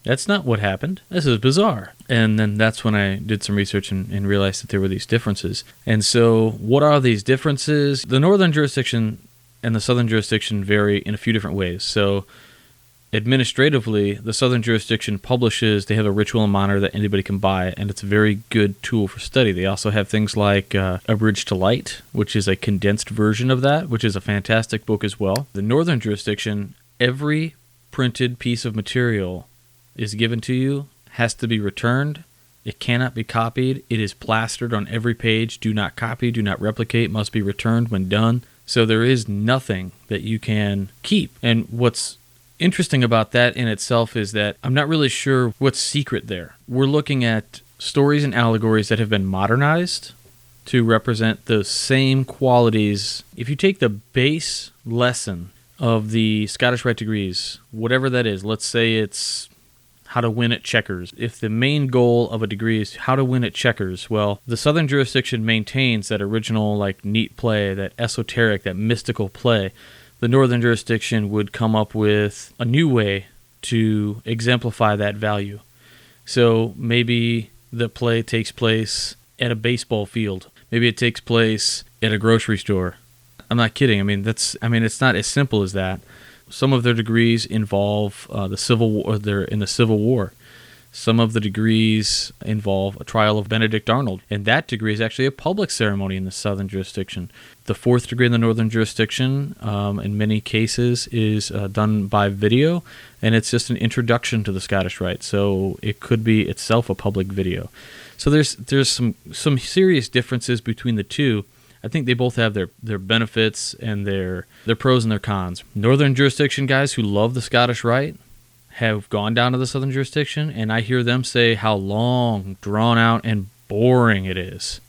That's not what happened. This is bizarre. And then that's when I did some research and realized that there were these differences. And so what are these differences? The Northern jurisdiction and the Southern jurisdiction vary in a few different ways. So administratively, the Southern jurisdiction they have a ritual and monitor that anybody can buy, and it's a very good tool for study. They also have things like A Bridge to Light, which is a condensed version of that, which is a fantastic book as well. The Northern jurisdiction, every printed piece of material is given to you, has to be returned. It cannot be copied. It is plastered on every page. Do not copy, do not replicate, must be returned when done. So there is nothing that you can keep. And what's interesting about that in itself is that I'm not really sure what's secret there. We're looking at stories and allegories that have been modernized to represent the same qualities. If you take the base lesson of the Scottish Rite degrees, whatever that is, let's say it's how to win at checkers. If the main goal of a degree is how to win at checkers, well, the southern jurisdiction maintains that original, like, neat play, that esoteric, that mystical play. The northern jurisdiction would come up with a new way to exemplify that value. So maybe the play takes place at a baseball field. Maybe it takes place at a grocery store. I'm not kidding. I mean, it's not as simple as that. Some of their degrees involve the Civil War. They're in the Civil War. Some of the degrees involve a trial of Benedict Arnold, and that degree is actually a public ceremony in the southern jurisdiction. The fourth degree in the northern jurisdiction, in many cases, is done by video, and it's just an introduction to the Scottish Rite, so it could be itself a public video. So there's some serious differences between the two. I think they both have their benefits and their pros and their cons. Northern jurisdiction guys who love the Scottish Rite have gone down to the southern jurisdiction, and I hear them say how long, drawn out, and boring it is,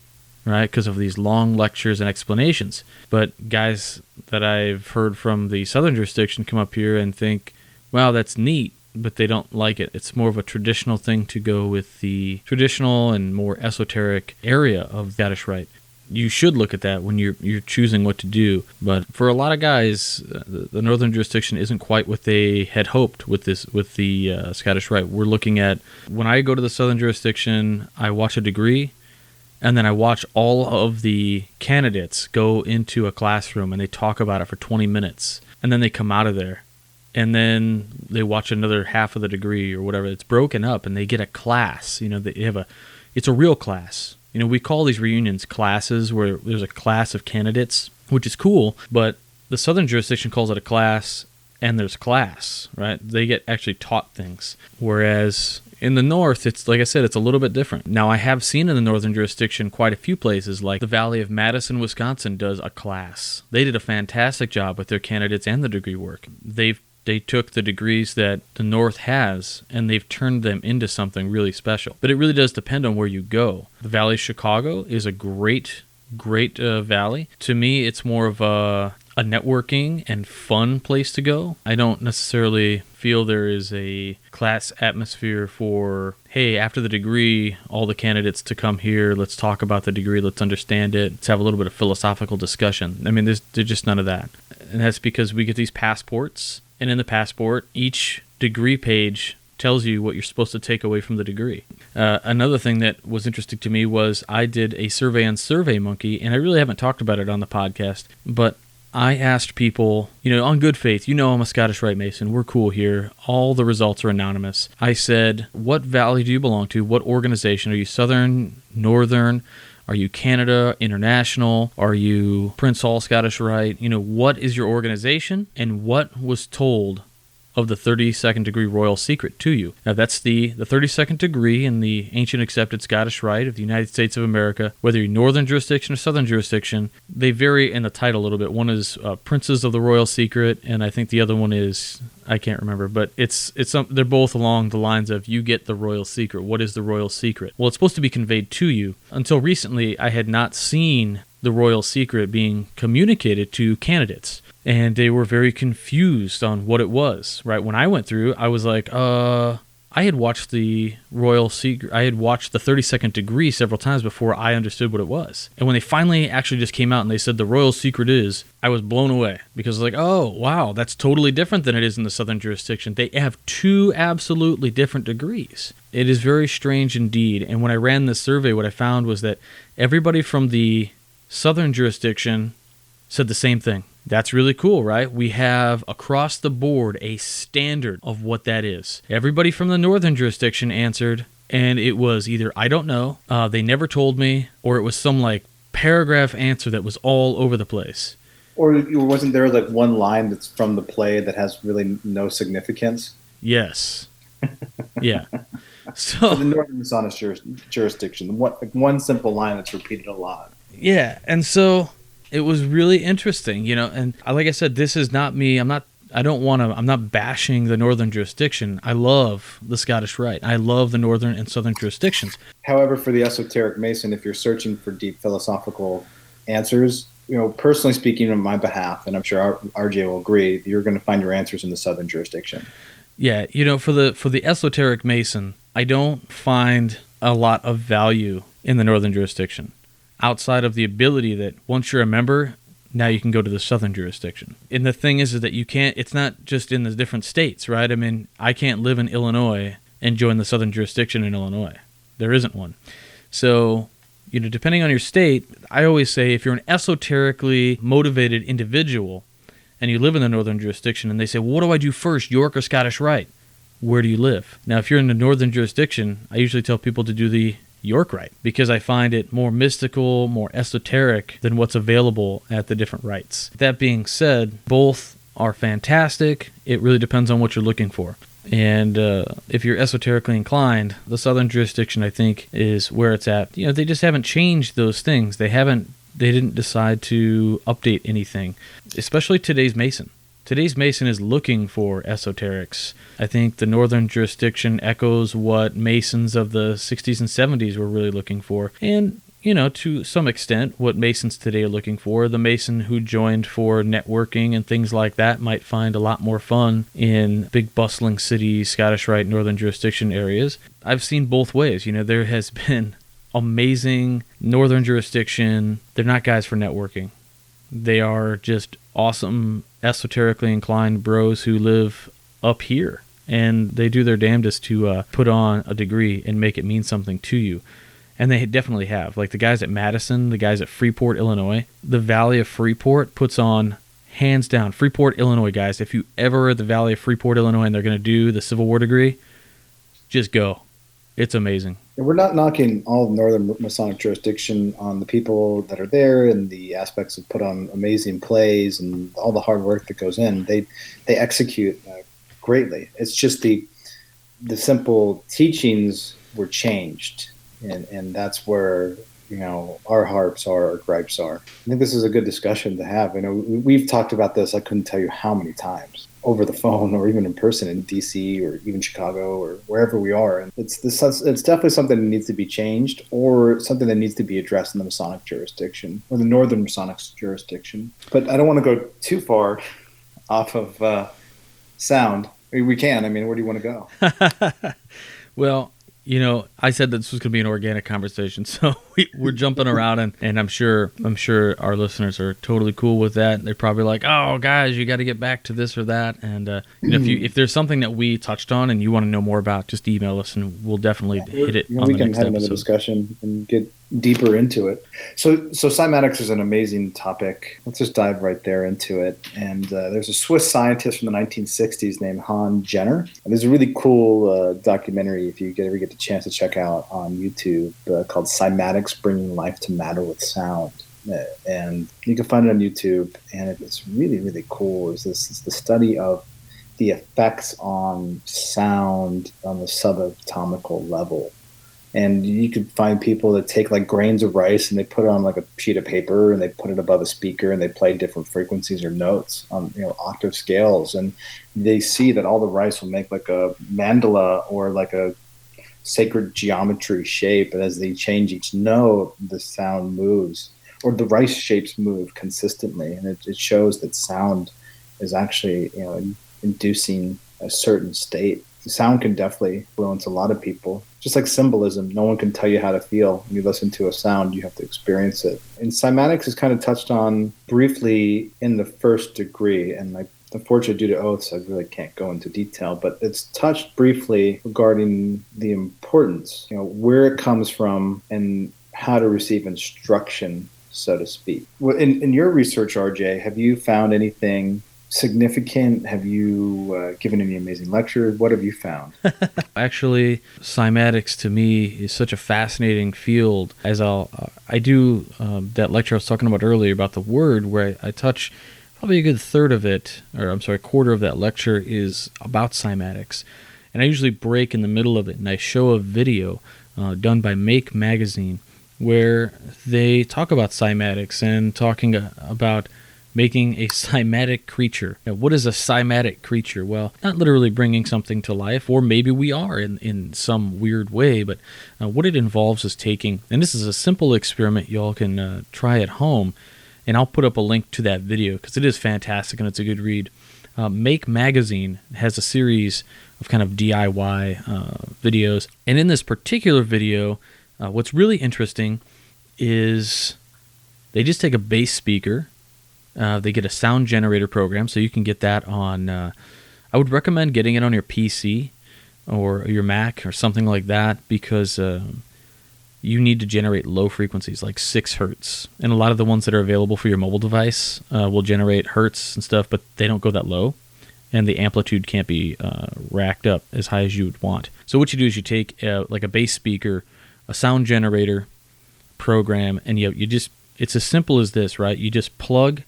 right? Because of these long lectures and explanations. But guys that I've heard from the southern jurisdiction come up here and think, wow, that's neat, but they don't like it. It's more of a traditional thing to go with the traditional and more esoteric area of Scottish Rite. You should look at that when you're choosing what to do. But for a lot of guys, the northern jurisdiction isn't quite what they had hoped with the Scottish Rite. We're looking at, when I go to the southern jurisdiction, I watch a degree, and then I watch all of the candidates go into a classroom and they talk about it for 20 minutes, and then they come out of there, and then they watch another half of the degree or whatever. It's broken up, and they get a class. It's a real class. We call these reunions classes, where there's a class of candidates, which is cool, but the southern jurisdiction calls it a class, and there's class, right? They get actually taught things. Whereas in the north, it's, like I said, it's a little bit different. Now, I have seen in the northern jurisdiction quite a few places, like the Valley of Madison, Wisconsin does a class. They did a fantastic job with their candidates and the degree work. They took the degrees that the North has, and they've turned them into something really special. But it really does depend on where you go. The Valley of Chicago is a great valley. To me, it's more of a networking and fun place to go. I don't necessarily feel there is a class atmosphere for, hey, after the degree, all the candidates to come here, let's talk about the degree, let's understand it, let's have a little bit of philosophical discussion. I mean, there's just none of that. And that's because we get these passports, and in the passport, each degree page tells you what you're supposed to take away from the degree. Another thing that was interesting to me was I did a survey on SurveyMonkey, and I really haven't talked about it on the podcast, but I asked people, on good faith, I'm a Scottish Rite Mason, we're cool here, all the results are anonymous. I said, what valley do you belong to? What organization? Are you Southern, Northern? Are you Canada, International? Are you Prince Hall Scottish Rite? What is your organization, and what was told of the 32nd degree royal secret to you? Now, that's the 32nd degree in the ancient accepted Scottish Rite of the United States of America. Whether you're northern jurisdiction or southern jurisdiction, they vary in the title a little bit. One is Princes of the Royal Secret, and I think the other one is, I can't remember, but they're both along the lines of you get the royal secret. What is the royal secret? Well, it's supposed to be conveyed to you. Until recently, I had not seen the royal secret being communicated to candidates, and they were very confused on what it was. Right when I went through, I was like, I had watched the royal secret. I had watched the 32nd degree several times before I understood what it was. And when they finally actually just came out and they said the royal secret is, I was blown away, because I was like, oh wow, that's totally different than it is in the southern jurisdiction. They have two absolutely different degrees. It is very strange indeed. And when I ran this survey, what I found was that everybody from the southern jurisdiction said the same thing. That's really cool, right? We have across the board a standard of what that is. Everybody from the northern jurisdiction answered, and it was either I don't know, they never told me, or it was some paragraph answer that was all over the place. Or wasn't there one line that's from the play that has really no significance? Yes. Yeah. So the northern Masonic jurisdiction, one simple line that's repeated a lot. Yeah, and so it was really interesting, and like I said, this is not me. I'm not bashing the northern jurisdiction. I love the Scottish Rite. I love the northern and southern jurisdictions. However, for the esoteric Mason, if you're searching for deep philosophical answers, personally speaking on my behalf, and I'm sure RJ will agree, you're going to find your answers in the southern jurisdiction. Yeah, for the esoteric Mason, I don't find a lot of value in the northern jurisdiction, outside of the ability that once you're a member, now you can go to the southern jurisdiction. And the thing is that you can't, it's not just in the different states, right? I mean, I can't live in Illinois and join the southern jurisdiction in Illinois. There isn't one. So, depending on your state, I always say if you're an esoterically motivated individual and you live in the northern jurisdiction and they say, well, what do I do first, York or Scottish Rite? Where do you live? Now, if you're in the northern jurisdiction, I usually tell people to do the York Rite because I find it more mystical, more esoteric than what's available at the different rites. That being said, both are fantastic. It really depends on what you're looking for. And if you're esoterically inclined, the southern jurisdiction, I think, is where it's at. They just haven't changed those things. They didn't decide to update anything, especially today's Mason. Today's Mason is looking for esoterics. I think the northern jurisdiction echoes what Masons of the 60s and 70s were really looking for. And, to some extent, what Masons today are looking for. The Mason who joined for networking and things like that might find a lot more fun in big bustling cities, Scottish Rite, northern jurisdiction areas. I've seen both ways. There has been amazing northern jurisdiction. They're not guys for networking. They are just awesome, esoterically inclined bros who live up here. And they do their damnedest to put on a degree and make it mean something to you. And they definitely have. Like the guys at Madison, the guys at Freeport, Illinois. The Valley of Freeport puts on, hands down, Freeport, Illinois guys. If you ever are at the Valley of Freeport, Illinois, and they're going to do the Civil War degree, just go. It's amazing. We're not knocking all of Northern Masonic jurisdiction on the people that are there and the aspects of put on amazing plays and all the hard work that goes in. They execute greatly. It's just the simple teachings were changed, and that's where our harps are, our gripes are. I think this is a good discussion to have. We've talked about this. I couldn't tell you how many times over the phone or even in person in DC or even Chicago or wherever we are. And it's definitely something that needs to be changed or something that needs to be addressed in the Masonic jurisdiction or the Northern Masonic jurisdiction. But I don't want to go too far off of sound. We can. Where do you want to go? Well, I said that this was going to be an organic conversation, so we're jumping around, and I'm sure our listeners are totally cool with that. They're probably like, "Oh, guys, you got to get back to this or that." And if there's something that we touched on and you want to know more about, just email us, and we'll definitely hit it on the next episode. We can have another discussion and get deeper into it. So cymatics is an amazing topic. Let's just dive right there into it. And there's a Swiss scientist from the 1960s named Hans Jenner. And there's a really cool documentary, if you ever get the chance to check out on YouTube, called Cymatics Bringing Life to Matter with Sound. And you can find it on YouTube. And it's really, really cool. It's the study of the effects on sound on the subatomical level. And you could find people that take like grains of rice and they put it on like a sheet of paper and they put it above a speaker and they play different frequencies or notes on octave scales, and they see that all the rice will make like a mandala or like a sacred geometry shape, and as they change each note, the sound moves, or the rice shapes move consistently, and it shows that sound is actually inducing a certain state. Sound can definitely influence a lot of people. Just like symbolism, no one can tell you how to feel. When you listen to a sound, you have to experience it. And cymatics is kind of touched on briefly in the first degree, and unfortunately, due to oaths, I really can't go into detail, but it's touched briefly regarding the importance, where it comes from and how to receive instruction, so to speak. In your research, RJ, have you found anything significant? Have you given any amazing lectures? What have you found? Actually, cymatics to me is such a fascinating field. As I do that lecture I was talking about earlier about the word, where I touch probably a good third of it, a quarter of that lecture is about cymatics. And I usually break in the middle of it and I show a video done by Make Magazine where they talk about cymatics and talking about making a cymatic creature. Now, what is a cymatic creature? Well, not literally bringing something to life, or maybe we are in some weird way, but what it involves is taking, and this is a simple experiment y'all can try at home, and I'll put up a link to that video because it is fantastic and it's a good read. Make Magazine has a series of kind of DIY videos. And in this particular video, what's really interesting is they just take a bass speaker. They get a sound generator program, so you can get that on... I would recommend getting it on your PC or your Mac or something like that, because you need to generate low frequencies, like 6 hertz. And a lot of the ones that are available for your mobile device will generate hertz and stuff, but they don't go that low. And the amplitude can't be racked up as high as you would want. So what you do is you take like a bass speaker, a sound generator program, and you just, it's as simple as this, right? You just plug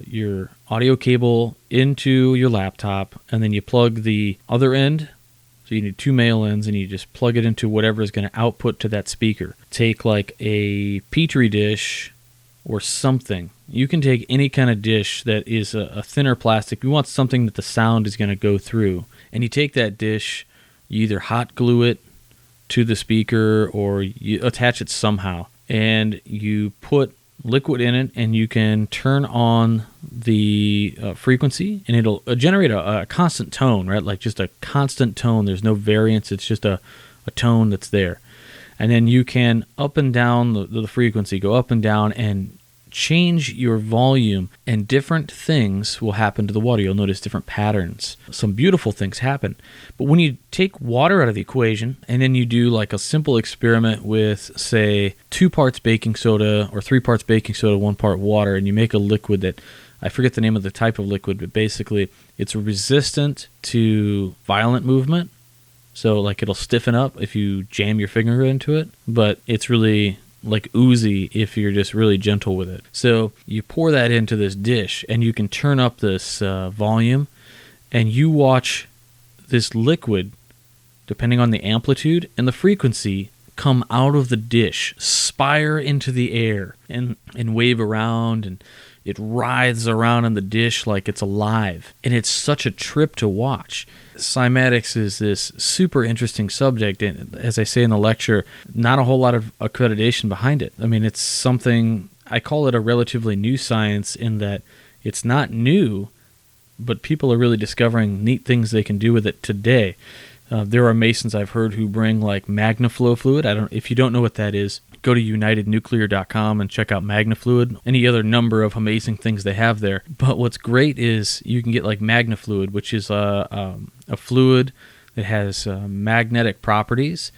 your audio cable into your laptop, and then you plug the other end. So you need 2 male ends, and you just plug it into whatever is going to output to that speaker. Take like a Petri dish or something. You can take any kind of dish that is a thinner plastic. You want something that the sound is going to go through. And you take that dish, you either hot glue it to the speaker or you attach it somehow. And you put liquid in it, and you can turn on the frequency, and it'll generate a constant tone, right? Like just a constant tone. There's no variance. It's just a tone that's there. And then you can up and down the frequency, go up and down, and change your volume, and different things will happen to the water. You'll notice different patterns. Some beautiful things happen. But when you take water out of the equation, and then you do like a simple experiment with, say, 2 parts baking soda or 3 parts baking soda, 1 part water, and you make a liquid that, I forget the name of the type of liquid, but basically it's resistant to violent movement. So like it'll stiffen up if you jam your finger into it, but it's really like oozy if you're just really gentle with it. So you pour that into this dish, and you can turn up this volume, and you watch this liquid, depending on the amplitude and the frequency, come out of the dish, spire into the air, and wave around, and it writhes around in the dish like it's alive. And it's such a trip to watch. Cymatics is this super interesting subject, and as I say in the lecture, not a whole lot of accreditation behind it. I mean, it's something, I call it a relatively new science in that it's not new, but people are really discovering neat things they can do with it today. There are Masons I've heard who bring like MagnaFlow fluid. If you don't know what that is, go to unitednuclear.com and check out MagnaFluid, any other number of amazing things they have there. But what's great is you can get like MagnaFluid, which is a fluid that has magnetic properties,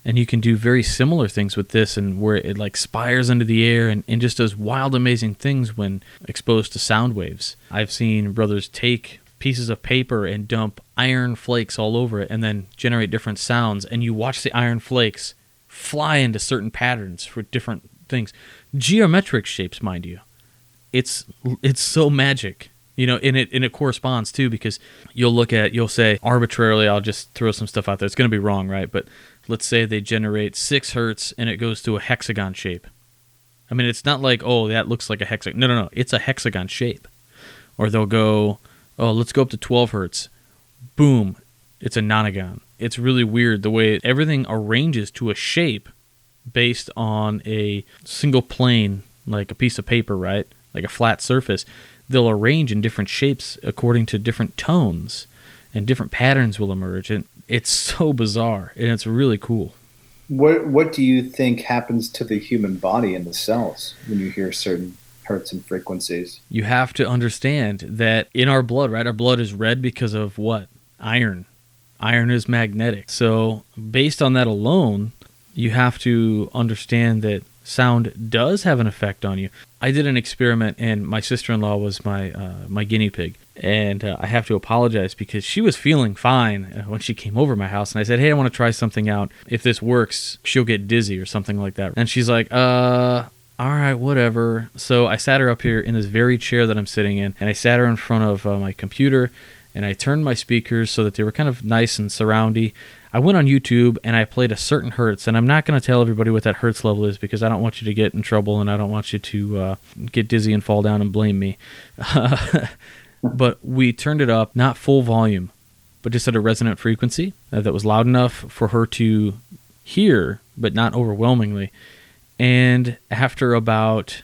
and you can do very similar things with this, and where it like spires into the air and just does wild, amazing things when exposed to sound waves. I've seen brothers take pieces of paper and dump iron flakes all over it and then generate different sounds, and you watch the iron flakes fly into certain patterns for different things. Geometric shapes, mind you. It's so magic. You know, and it corresponds too, because you'll say arbitrarily, I'll just throw some stuff out there. It's going to be wrong, right? But let's say they generate 6 hertz and it goes to a hexagon shape. I mean, it's not like, oh, that looks like a hexagon. No. It's a hexagon shape. Or they'll go, oh, let's go up to 12 hertz. Boom. It's a nonagon. It's really weird the way everything arranges to a shape based on a single plane, like a piece of paper, right? Like a flat surface. They'll arrange in different shapes according to different tones, and different patterns will emerge. And it's so bizarre, and it's really cool. What do you think happens to the human body and the cells when you hear certain hertz and frequencies? You have to understand that in our blood, right? Our blood is red because of what? Iron. Iron is magnetic. So based on that alone, you have to understand that sound does have an effect on you. I did an experiment, and my sister-in-law was my guinea pig. And I have to apologize because she was feeling fine when she came over my house. And I said, hey, I want to try something out. If this works, she'll get dizzy or something like that. And she's like, all right, whatever. So I sat her up here in this very chair that I'm sitting in, and I sat her in front of my computer, and I turned my speakers so that they were kind of nice and surroundy. I went on YouTube, and I played a certain hertz, and I'm not going to tell everybody what that hertz level is because I don't want you to get in trouble, and I don't want you to get dizzy and fall down and blame me. But we turned it up, not full volume, but just at a resonant frequency that was loud enough for her to hear, but not overwhelmingly. And after about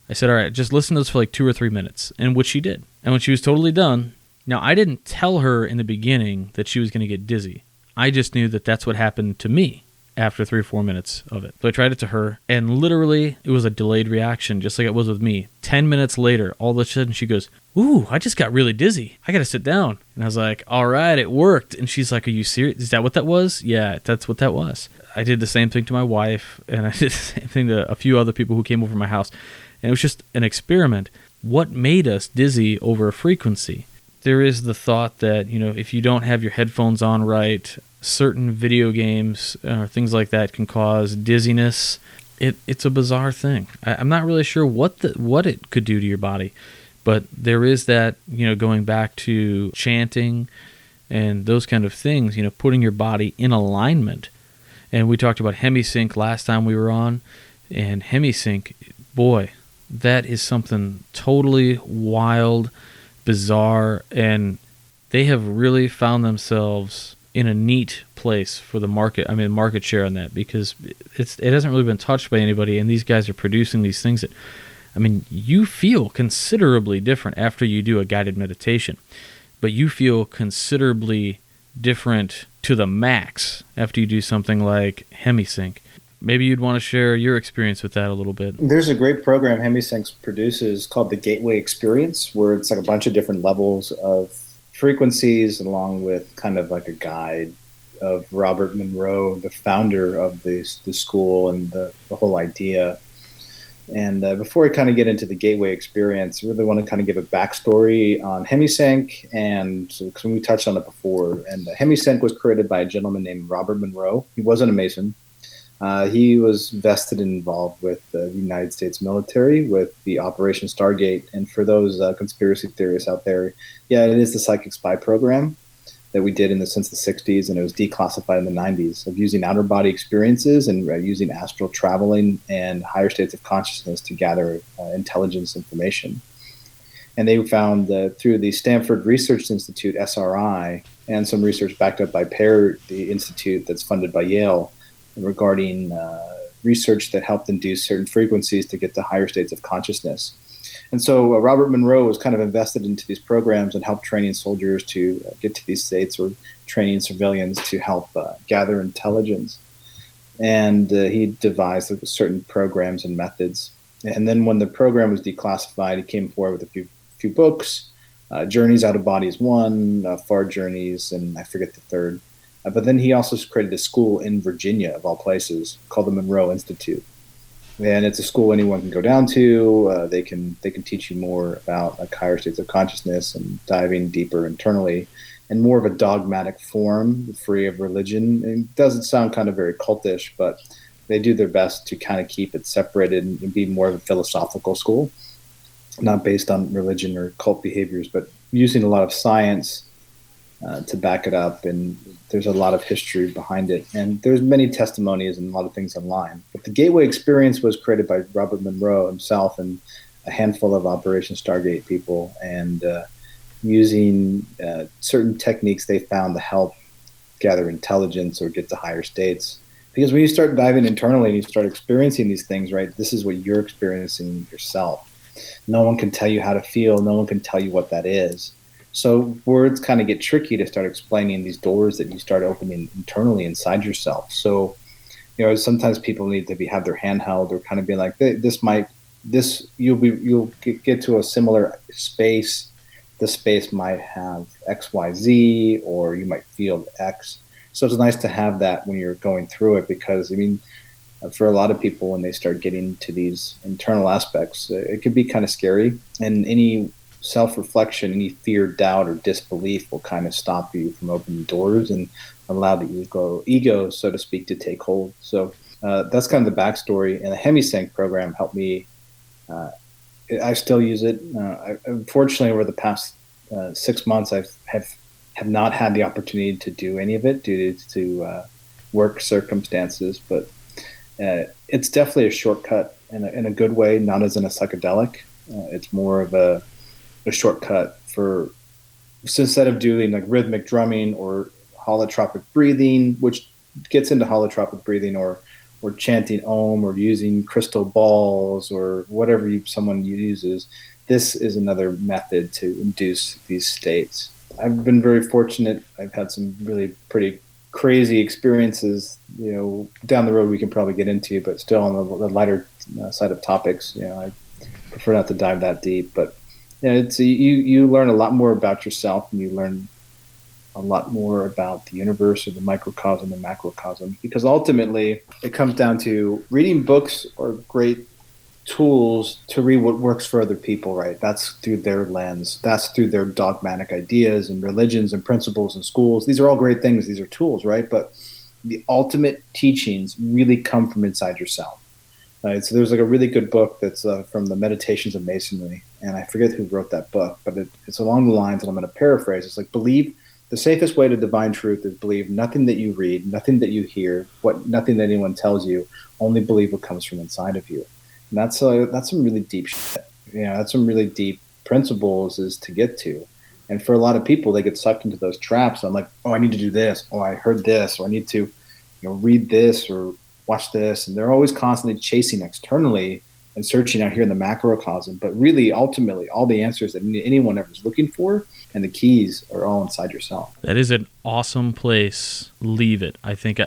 I said, all right, just listen to this for like 2 or 3 minutes, and which she did. And when she was totally done, now I didn't tell her in the beginning that she was going to get dizzy. I just knew that that's what happened to me after 3 or 4 minutes of it. So I tried it to her, and literally it was a delayed reaction, just like it was with me. 10 minutes later, all of a sudden she goes, ooh, I just got really dizzy. I got to sit down. And I was like, all right, it worked. And she's like, are you serious? Is that what that was? Yeah, that's what that was. I did the same thing to my wife, and I did the same thing to a few other people who came over to my house. And it was just an experiment. What made us dizzy over a frequency? There is the thought that, if you don't have your headphones on right, certain video games or things like that can cause dizziness. It's a bizarre thing. I'm not really sure what it could do to your body, but there is that, going back to chanting and those kind of things, putting your body in alignment. And we talked about Hemisync last time we were on, and Hemisync, boy, that is something totally wild, bizarre, and they have really found themselves in a neat place for the market share on that, because it hasn't really been touched by anybody, and these guys are producing these things that, you feel considerably different after you do a guided meditation, but you feel considerably different to the max after you do something like Hemisync. Maybe you'd want to share your experience with that a little bit. There's a great program Hemisync produces called the Gateway Experience, where it's like a bunch of different levels of frequencies along with kind of like a guide of Robert Monroe, the founder of the school and the whole idea. And before I kind of get into the Gateway Experience, I really want to kind of give a backstory on Hemisync, and because we touched on it before. And Hemisync was created by a gentleman named Robert Monroe. He wasn't a Mason. He was vested and involved with the United States military with the Operation Stargate. And for those conspiracy theorists out there, yeah, it is the psychic spy program that we did since the 60s, and it was declassified in the 90s, of using outer body experiences and using astral traveling and higher states of consciousness to gather intelligence information. And they found that through the Stanford Research Institute, SRI, and some research backed up by PAIR, the institute that's funded by Yale, regarding research that helped induce certain frequencies to get to higher states of consciousness. And so Robert Monroe was kind of invested into these programs and helped training soldiers to get to these states, or training civilians to help gather intelligence. And he devised certain programs and methods. And then when the program was declassified, he came forward with a few books. Journeys Out of Body is one, Far Journeys, and I forget the third. But then he also created a school in Virginia, of all places, called the Monroe Institute. And it's a school anyone can go down to. They can teach you more about like higher states of consciousness and diving deeper internally, in more of a dogmatic form, free of religion. And it doesn't sound kind of very cultish, but they do their best to kind of keep it separated and be more of a philosophical school, not based on religion or cult behaviors, but using a lot of science to back it up. And there's a lot of history behind it, and there's many testimonies and a lot of things online. But the Gateway Experience was created by Robert Monroe himself and a handful of Operation Stargate people, and using certain techniques they found to help gather intelligence or get to higher states. Because when you start diving internally and you start experiencing these things, right, this is what you're experiencing yourself. No one can tell you how to feel. No one can tell you what that is. So words kind of get tricky to start explaining thsee doors that you start opening internally inside yourself. So, sometimes people need to have their hand held, or kind of be like, you'll get to a similar space. The space might have X, Y, Z, or you might feel X. So it's nice to have that when you're going through it, because for a lot of people, when they start getting to these internal aspects, it could be kind of scary, and any self-reflection, any fear, doubt, or disbelief will kind of stop you from opening doors and allow the ego, so to speak, to take hold. So that's kind of the backstory. And the Hemisync program helped me. I still use it. Unfortunately, over the past 6 months, I have not had the opportunity to do any of it due to work circumstances. But it's definitely a shortcut in a good way, not as in a psychedelic. It's more of a shortcut so instead of doing like rhythmic drumming or holotropic breathing, which gets into holotropic breathing, or or chanting Om or using crystal balls or whatever someone uses, this is another method to induce these states. I've been very fortunate. I've had some really pretty crazy experiences, down the road we can probably get into, but still on the lighter side of topics. I prefer not to dive that deep, but it's you learn a lot more about yourself, and you learn a lot more about the universe, or the microcosm and macrocosm, because ultimately it comes down to reading books or great tools to read what works for other people, right? That's through their lens. That's through their dogmatic ideas and religions and principles and schools. These are all great things. These are tools, right? But the ultimate teachings really come from inside yourself. Right? So there's like a really good book that's from the Meditations of Masonry, and I forget who wrote that book, but it's along the lines, and I'm going to paraphrase. It's like, the safest way to divine truth is believe nothing that you read, nothing that you hear, nothing that anyone tells you. Only believe what comes from inside of you. And that's some really deep shit. That's some really deep principles is to get to. And for a lot of people, they get sucked into those traps. I'm like, oh, I need to do this. Oh, I heard this. Or I need to, read this or watch this. And they're always constantly chasing externally and searching out here in the macrocosm. But really, ultimately, all the answers that anyone ever is looking for and the keys are all inside yourself. That is an awesome place. Leave it. I think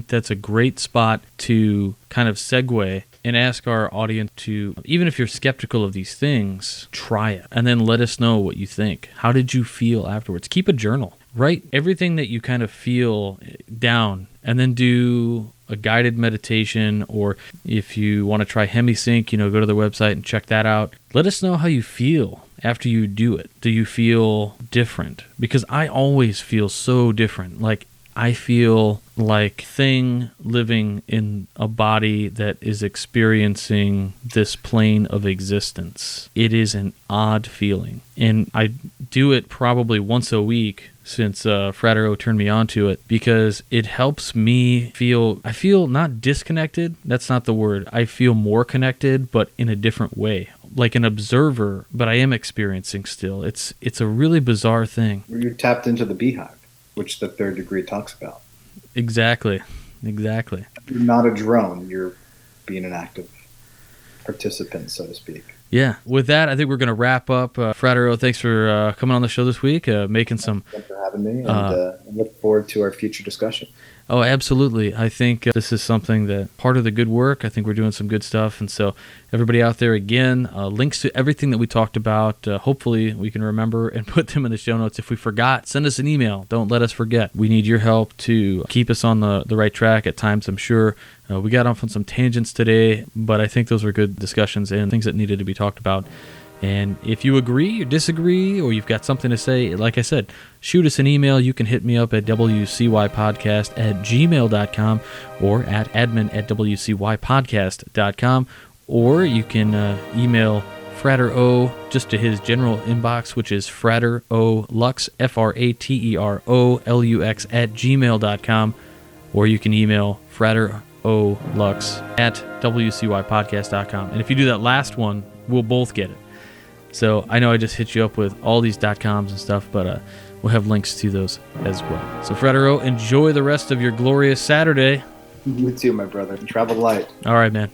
that's a great spot to kind of segue and ask our audience to, even if you're skeptical of these things, try it. And then let us know what you think. How did you feel afterwards? Keep a journal. Write everything that you kind of feel down, and then do a guided meditation, or if you want to try Hemisync, go to their website and check that out. Let us know how you feel after you do it. Do you feel different? Because I always feel so different. Like, I feel like thing living in a body that is experiencing this plane of existence. It is an odd feeling. And I do it probably once a week since Frater O turned me on to it, because it helps me I feel not disconnected, that's not the word. I feel more connected, but in a different way. Like an observer, but I am experiencing still. It's a really bizarre thing. You're tapped into the beehive, which the third degree talks about. Exactly. You're not a drone. You're being an active participant, so to speak. Yeah. With that, I think we're going to wrap up. Frater O, thanks for coming on the show this week, making some... Thanks for having me, and I look forward to our future discussion. Oh, absolutely. I think this is something that part of the good work. I think we're doing some good stuff. And so everybody out there, again, links to everything that we talked about. Hopefully we can remember and put them in the show notes. If we forgot, send us an email. Don't let us forget. We need your help to keep us on the right track at times, I'm sure. We got off on some tangents today, but I think those were good discussions and things that needed to be talked about. And if you agree or disagree, or you've got something to say, like I said, shoot us an email. You can hit me up at wcypodcast@gmail.com or at admin@wcypodcast.com, or you can email Frater O just to his general inbox, which is Frater O Lux, FraterOLux @gmail.com, or you can email Frater O Lux @wcypodcast.com. And if you do that last one, we'll both get it. So I know I just hit you up with all these .coms and stuff, but we'll have links to those as well. So Frater O, enjoy the rest of your glorious Saturday. You too, my brother. Travel light. All right, man.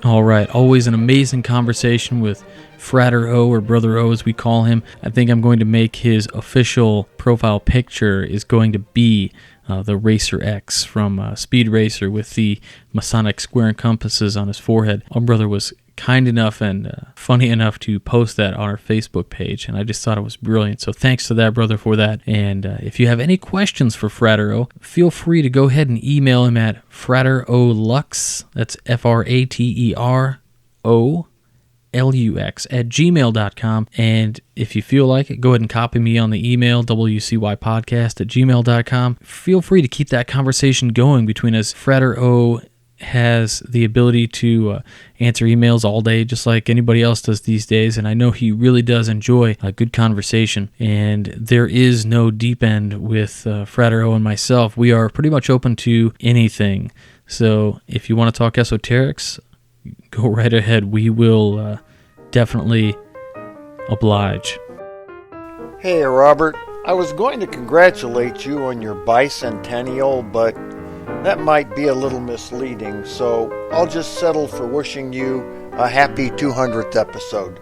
All right, always an amazing conversation with Frater O, or Brother O as we call him. I think I'm going to make his official profile picture is going to be the Racer X from Speed Racer with the Masonic square and compasses on his forehead. Our brother was kind enough and funny enough to post that on our Facebook page, and I just thought it was brilliant. So thanks to that brother for that. And if you have any questions for Frater O, feel free to go ahead and email him at fraterolux, that's FraterOLux@gmail.com. And if you feel like it, go ahead and copy me on the email, wcypodcast@gmail.com. Feel free to keep that conversation going between us. Frater O has the ability to answer emails all day, just like anybody else does these days, and I know he really does enjoy a good conversation. And there is no deep end with Frater O and myself. We are pretty much open to anything. So if you want to talk esoterics, go right ahead. We will definitely oblige. Hey, Robert. I was going to congratulate you on your bicentennial, but that might be a little misleading, so I'll just settle for wishing you a happy 200th episode.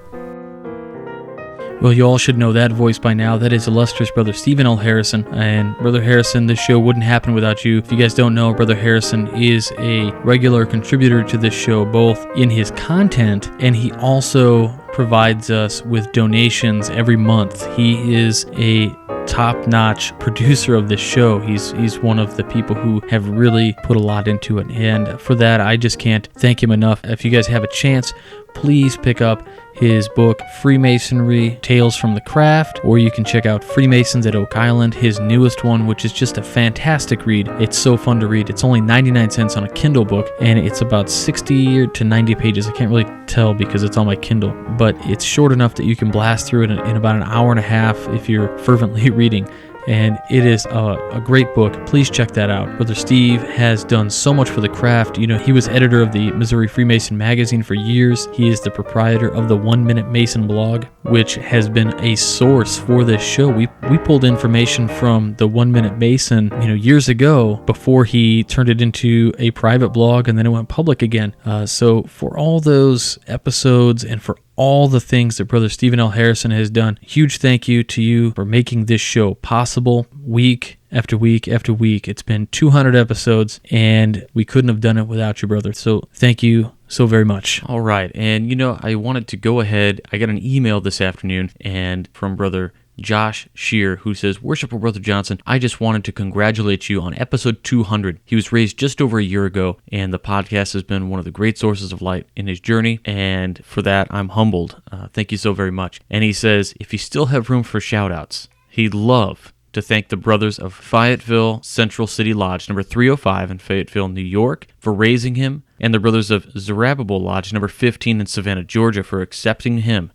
Well, you all should know that voice by now. That is illustrious Brother Stephen L. Harrison. And Brother Harrison, this show wouldn't happen without you. If you guys don't know, Brother Harrison is a regular contributor to this show, both in his content, and he also provides us with donations every month. He is a top-notch producer of this show. He's one of the people who have really put a lot into it, and for that I just can't thank him enough. If you guys have a chance, please pick up his book Freemasonry Tales from the Craft, or you can check out Freemasons at Oak Island, his newest one, which is just a fantastic read. It's so fun to read. It's only 99 cents on a Kindle book, and it's about 60 to 90 pages. I can't really tell because it's on my Kindle, but it's short enough that you can blast through it in about an hour and a half if you're fervently reading. And it is a great book. Please check that out. Brother Steve has done so much for the craft. You know, he was editor of the Missouri Freemason magazine for years. He is the proprietor of the 1 Minute Mason blog, which has been a source for this show. We pulled information from the 1 Minute Mason, years ago, before he turned it into a private blog and then it went public again. So for all those episodes and for all the things that Brother Stephen L. Harrison has done, huge thank you to you for making this show possible week after week after week. It's been 200 episodes, and we couldn't have done it without you, brother. So thank you so very much. All right, and I wanted to go ahead. I got an email this afternoon and from Brother Josh Shear, who says, "Worshipful Brother Johnson, I just wanted to congratulate you on episode 200. He was raised just over a year ago, and the podcast has been one of the great sources of light in his journey, and for that, I'm humbled. Thank you so very much." And he says, if you still have room for shout-outs, he'd love to thank the brothers of Fayetteville Central City Lodge number 305 in Fayetteville, New York, for raising him, and the brothers of Zerubbabel Lodge number 15 in Savannah, Georgia, for accepting him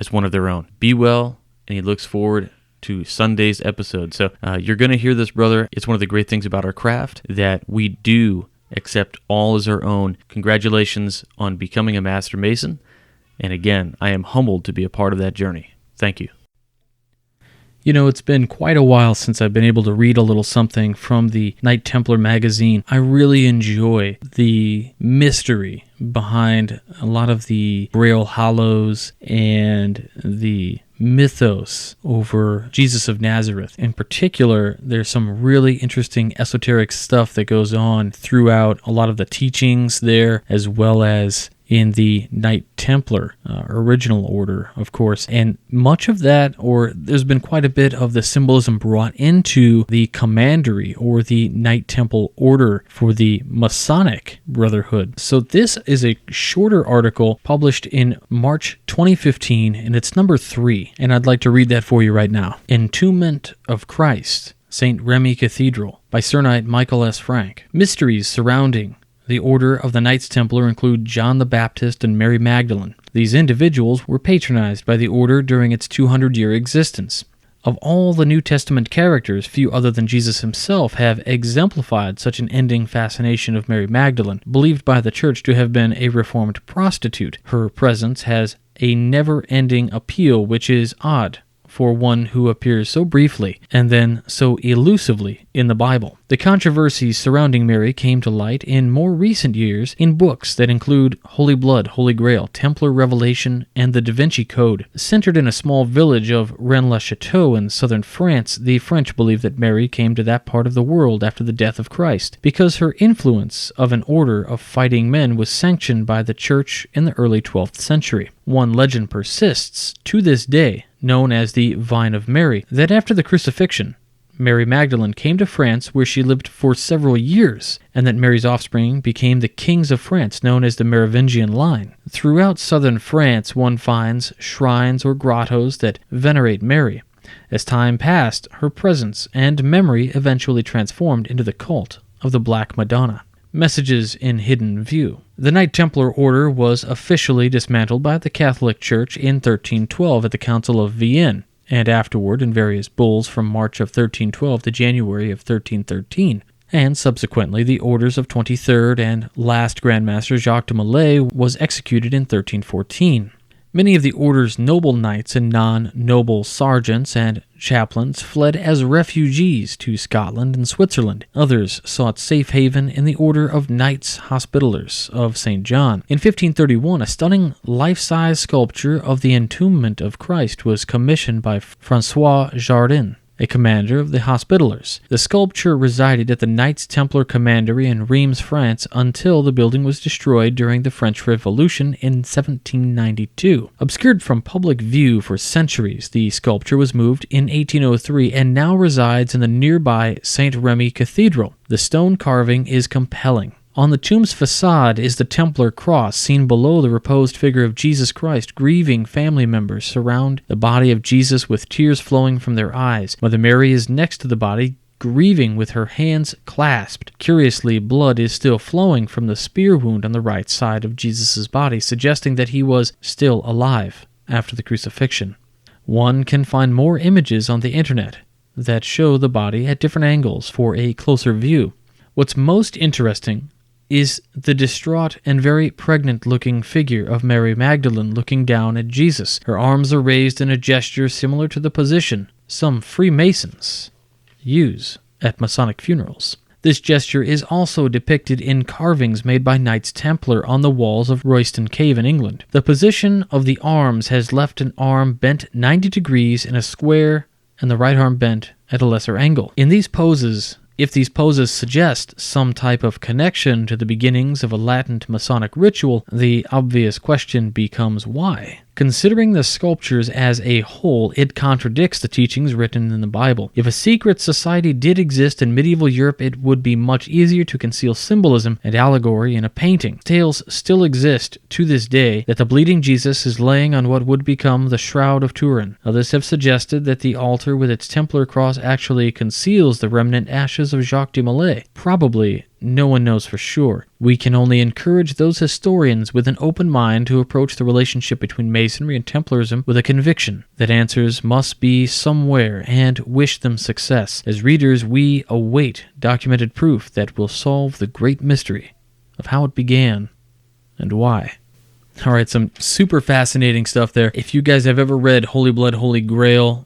as one of their own. Be well, and he looks forward to Sunday's episode. So you're going to hear this, brother. It's one of the great things about our craft that we do accept all as our own. Congratulations on becoming a Master Mason. And again, I am humbled to be a part of that journey. Thank you. It's been quite a while since I've been able to read a little something from the Knight Templar magazine. I really enjoy the mystery behind a lot of the Grail Hollows and the mythos over Jesus of Nazareth. In particular, there's some really interesting esoteric stuff that goes on throughout a lot of the teachings there, as well as in the Knight Templar original order, of course. And much of that, or there's been quite a bit of the symbolism brought into the commandery or the Knight Temple order for the Masonic Brotherhood. So this is a shorter article published in March 2015, and it's number 3. And I'd like to read that for you right now. Entombment of Christ, St. Remy Cathedral, by Sir Knight Michael S. Frank. Mysteries surrounding the Order of the Knights Templar include John the Baptist and Mary Magdalene. These individuals were patronized by the order during its 200-year existence. Of all the New Testament characters, few other than Jesus himself have exemplified such an ending fascination of Mary Magdalene, believed by the Church to have been a reformed prostitute. Her presence has a never-ending appeal which is odd, for one who appears so briefly and then so elusively in the Bible. The controversies surrounding Mary came to light in more recent years in books that include Holy Blood, Holy Grail, Templar Revelation, and the Da Vinci Code. Centered in a small village of Rennes-le-Château in southern France, the French believe that Mary came to that part of the world after the death of Christ, because her influence of an order of fighting men was sanctioned by the Church in the early 12th century. One legend persists to this day, known as the Vine of Mary, that after the crucifixion, Mary Magdalene came to France where she lived for several years, and that Mary's offspring became the kings of France, known as the Merovingian line. Throughout southern France, one finds shrines or grottos that venerate Mary. As time passed, her presence and memory eventually transformed into the cult of the Black Madonna. Messages in hidden view. The Knight Templar Order was officially dismantled by the Catholic Church in 1312 at the Council of Vienne, and afterward in various bulls from March of 1312 to January of 1313. And subsequently, the orders of 23rd and last Grand Master Jacques de Molay was executed in 1314. Many of the order's noble knights and non-noble sergeants and chaplains fled as refugees to Scotland and Switzerland. Others sought safe haven in the Order of Knights Hospitallers of St. John. In 1531, a stunning life-size sculpture of the Entombment of Christ was commissioned by François Jardin, a commander of the Hospitallers. The sculpture resided at the Knights Templar Commandery in Reims, France, until the building was destroyed during the French Revolution in 1792. Obscured from public view for centuries, the sculpture was moved in 1803 and now resides in the nearby St. Remy Cathedral. The stone carving is compelling. On the tomb's facade is the Templar cross, seen below the reposed figure of Jesus Christ. Grieving family members surround the body of Jesus with tears flowing from their eyes. Mother Mary is next to the body, grieving with her hands clasped. Curiously, blood is still flowing from the spear wound on the right side of Jesus' body, suggesting that he was still alive after the crucifixion. One can find more images on the internet that show the body at different angles for a closer view. What's most interesting is the distraught and very pregnant-looking figure of Mary Magdalene looking down at Jesus. Her arms are raised in a gesture similar to the position some Freemasons use at Masonic funerals. This gesture is also depicted in carvings made by Knights Templar on the walls of Royston Cave in England. The position of the arms has left an arm bent 90 degrees in a square and the right arm bent at a lesser angle. If these poses suggest some type of connection to the beginnings of a latent Masonic ritual, the obvious question becomes why? Considering the sculptures as a whole, it contradicts the teachings written in the Bible. If a secret society did exist in medieval Europe, it would be much easier to conceal symbolism and allegory in a painting. Tales still exist to this day that the bleeding Jesus is laying on what would become the Shroud of Turin. Others have suggested that the altar with its Templar cross actually conceals the remnant ashes of Jacques de Molay. Probably no one knows for sure. We can only encourage those historians with an open mind to approach the relationship between Masonry and Templarism with a conviction that answers must be somewhere, and wish them success. As readers, we await documented proof that will solve the great mystery of how it began and why. Alright, some super fascinating stuff there. If you guys have ever read Holy Blood, Holy Grail,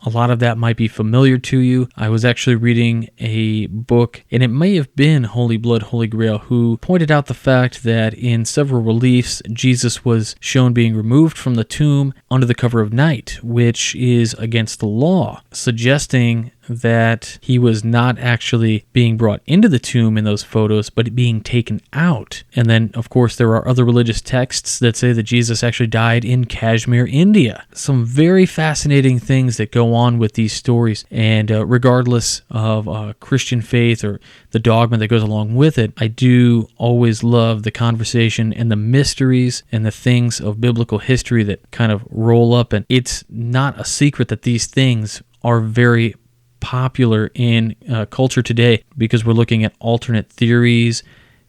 a lot of that might be familiar to you. I was actually reading a book, and it may have been Holy Blood, Holy Grail, who pointed out the fact that in several reliefs, Jesus was shown being removed from the tomb under the cover of night, which is against the law, suggesting that he was not actually being brought into the tomb in those photos, but being taken out. And then, of course, there are other religious texts that say that Jesus actually died in Kashmir, India. Some very fascinating things that go on with these stories, and regardless of Christian faith or the dogma that goes along with it, I do always love the conversation and the mysteries and the things of biblical history that kind of roll up. And it's not a secret that these things are very popular in culture today, because we're looking at alternate theories,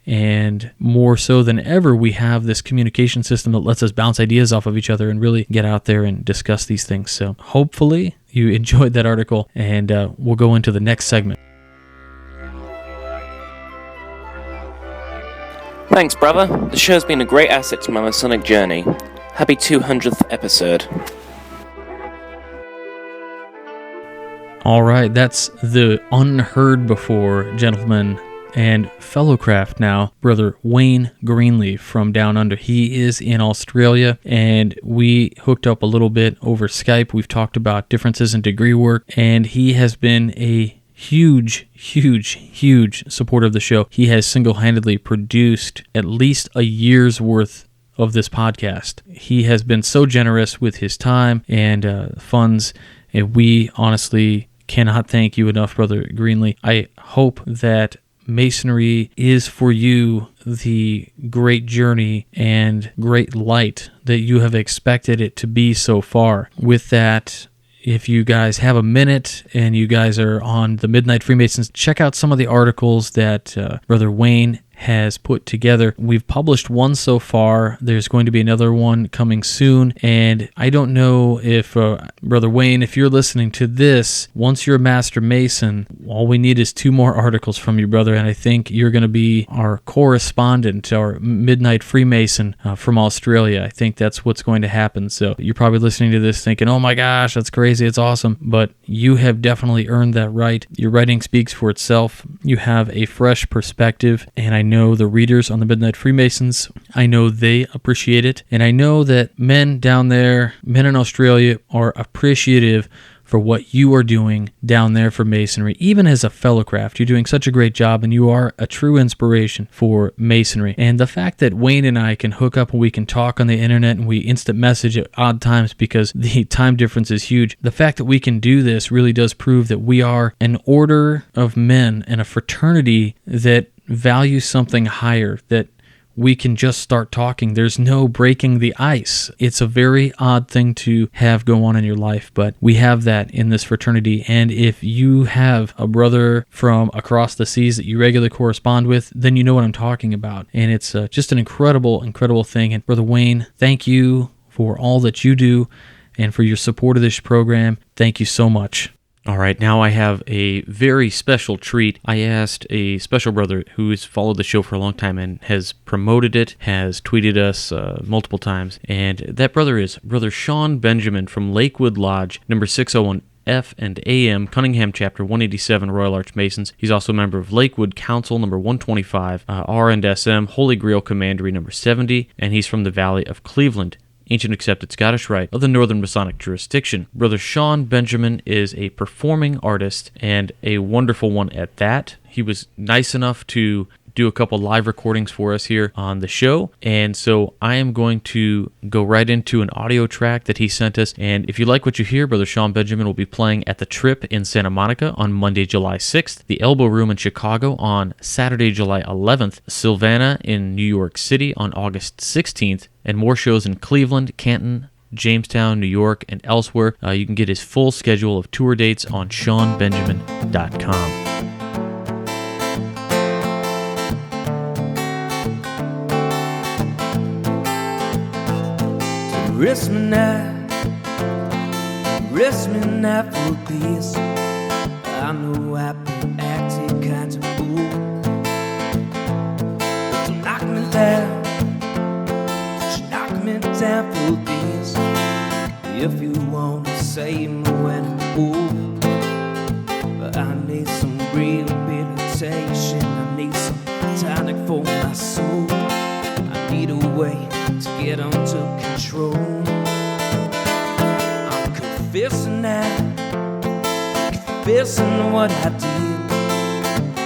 and more so than ever, we have this communication system that lets us bounce ideas off of each other and really get out there and discuss these things. So hopefully you enjoyed that article, and we'll go into the next segment. Thanks, brother. The show's been a great asset to my Masonic journey. Happy 200th episode. All right, that's the unheard before gentleman and fellow craft now, Brother Wayne Greenleaf from Down Under. He is in Australia, and we hooked up a little bit over Skype. We've talked about differences in degree work, and he has been a huge supporter of the show. He has single-handedly produced at least a year's worth of this podcast. He has been so generous with his time and funds, and we honestly cannot thank you enough, Brother Greenleaf. I hope that Masonry is for you the great journey and great light that you have expected it to be so far. With that, if you guys have a minute and you guys are on the Midnight Freemasons, check out some of the articles that Brother Wayne has put together. We've published one so far. There's going to be another one coming soon, and I don't know if Brother Wayne, if you're listening to this, once you're a Master Mason, all we need is 2 more articles from you, brother, and I think you're going to be our correspondent, our Midnight Freemason from Australia. I think that's what's going to happen. So you're probably listening to this thinking, oh my gosh, that's crazy, it's awesome, but you have definitely earned that right. Your writing speaks for itself. You have a fresh perspective, and I know the readers on the Midnight Freemasons, I know they appreciate it, and I know that men down there, men in Australia, are appreciative for what you are doing down there for Masonry. Even as a fellow craft, you're doing such a great job, and you are a true inspiration for Masonry. And the fact that Wayne and I can hook up and we can talk on the internet and we instant message at odd times because the time difference is huge, the fact that we can do this really does prove that we are an order of men and a fraternity that value something higher, that we can just start talking. There's no breaking the ice. It's a very odd thing to have go on in your life, but we have that in this fraternity. And if you have a brother from across the seas that you regularly correspond with, then you know what I'm talking about. And it's just an incredible thing. And Brother Wayne, thank you for all that you do and for your support of this program. Thank you so much. All right, now I have a very special treat. I asked a special brother who has followed the show for a long time and has promoted it, has tweeted us multiple times, and that brother is Brother Sean Benjamin from Lakewood Lodge, number 601 F and AM, Cunningham Chapter 187, Royal Arch Masons. He's also a member of Lakewood Council, number 125, R&SM, Holy Grail Commandery, number 70, and he's from the Valley of Cleveland, Ancient Accepted Scottish Rite of the Northern Masonic jurisdiction. Brother Sean Benjamin is a performing artist and a wonderful one at that. He was nice enough to do a couple live recordings for us here on the show, and so I am going to go right into an audio track that he sent us. And if you like what you hear, Brother Sean Benjamin will be playing at the Trip in Santa Monica on Monday, July 6th, the Elbow Room in Chicago on Saturday, July 11th, Sylvana in New York City on August 16th, and more shows in Cleveland, Canton, Jamestown, New York, and elsewhere. You can get his full schedule of tour dates on SeanBenjamin.com. Rest me now for peace. I know I've been acting kind of fool, but you knock me down for peace. If you wanna save me when I'm old, but I need some rehabilitation. I need some tonic for my soul. I need a way to get under control. I'm confessing now, confessing what I did.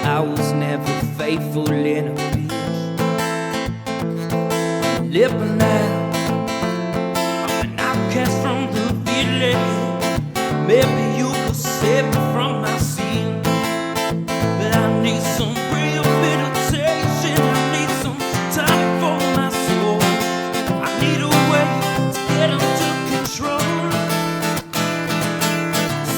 I was never faithful in a bitch. I'm living now, I'm an outcast from the village. Maybe you could save me from my sin, but I need some rehabilitation. I need some time for my soul. I need a way to get under control.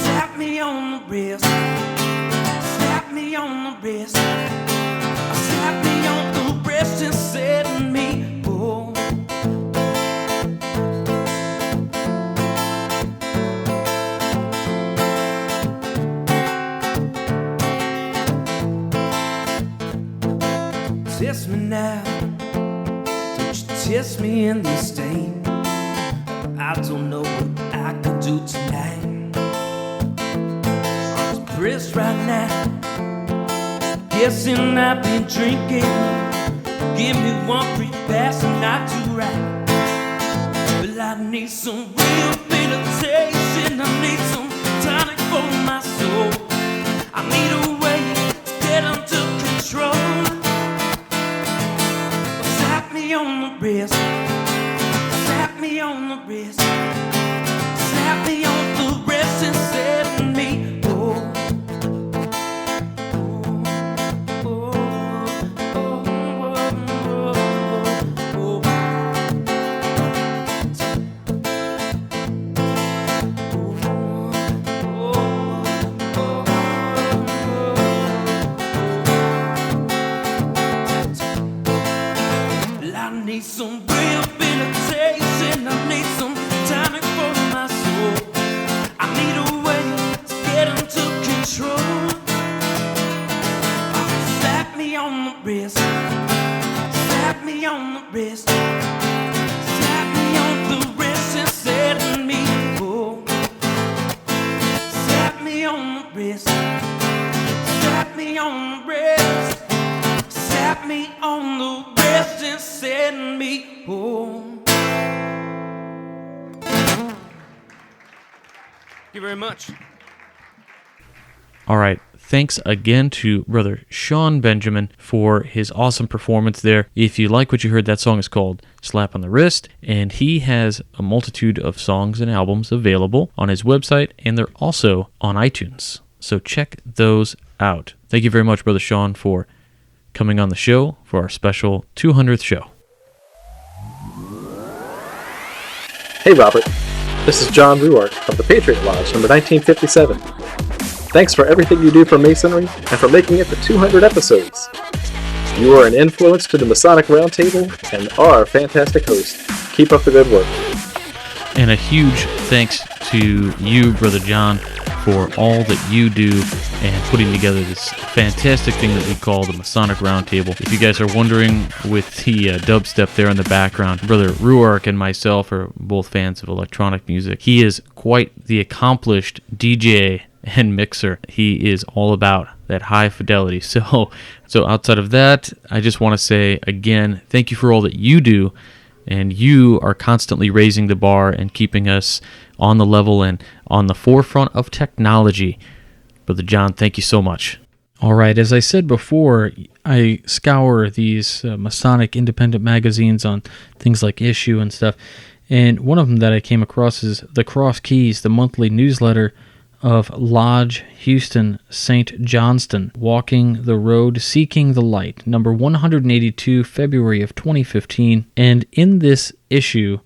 Slap me on the wrist, slap me on the wrist, slap me on the wrist and set me whole. Test me now, don't you test me in this state. I don't know what I could do tonight. right now. Guessing I've been drinking. Give me one free pass and not to right. But I need some real meditation. I need some tonic for my soul. I need a way to get under control. Slap me on the wrist. Slap me on the wrist. Slap me on the wrist and set me oh. I need some real meditation. I need some tonic for my soul. I need a way to get into control. Slap me on the wrist. Slap me on the wrist. Slap me on the wrist and set me oh. Slap me on the wrist. Slap me on the wrist. Slap me on the wrist and set me home. Thank you very much. All right. Thanks again to Brother Sean Benjamin for his awesome performance there. If you like what you heard, that song is called Slap on the Wrist, and he has a multitude of songs and albums available on his website, and they're also on iTunes. So check those out. Thank you very much, Brother Sean, for coming on the show for our special 200th show. Hey Robert, this is John Ruark of the Patriot Lodge, number 1957. Thanks for everything you do for Masonry and for making it to 200 episodes. You are an influence to the Masonic Roundtable and are a fantastic host. Keep up the good work. And a huge thanks to you, Brother John, for all that you do and putting together this fantastic thing that we call the Masonic Roundtable. If you guys are wondering, with the dubstep there in the background, Brother Ruark and myself are both fans of electronic music. He is quite the accomplished DJ and mixer. He is all about that high fidelity. So outside of that, I just want to say again, thank you for all that you do. And you are constantly raising the bar and keeping us on the level and on the forefront of technology. Brother John, thank you so much. All right, as I said before, I scour these Masonic independent magazines on things like Issue and stuff. And one of them that I came across is The Cross Keys, the monthly newsletter of Lodge Houston St. Johnston, Walking the Road, Seeking the Light, number 182, February of 2015. And in this issue,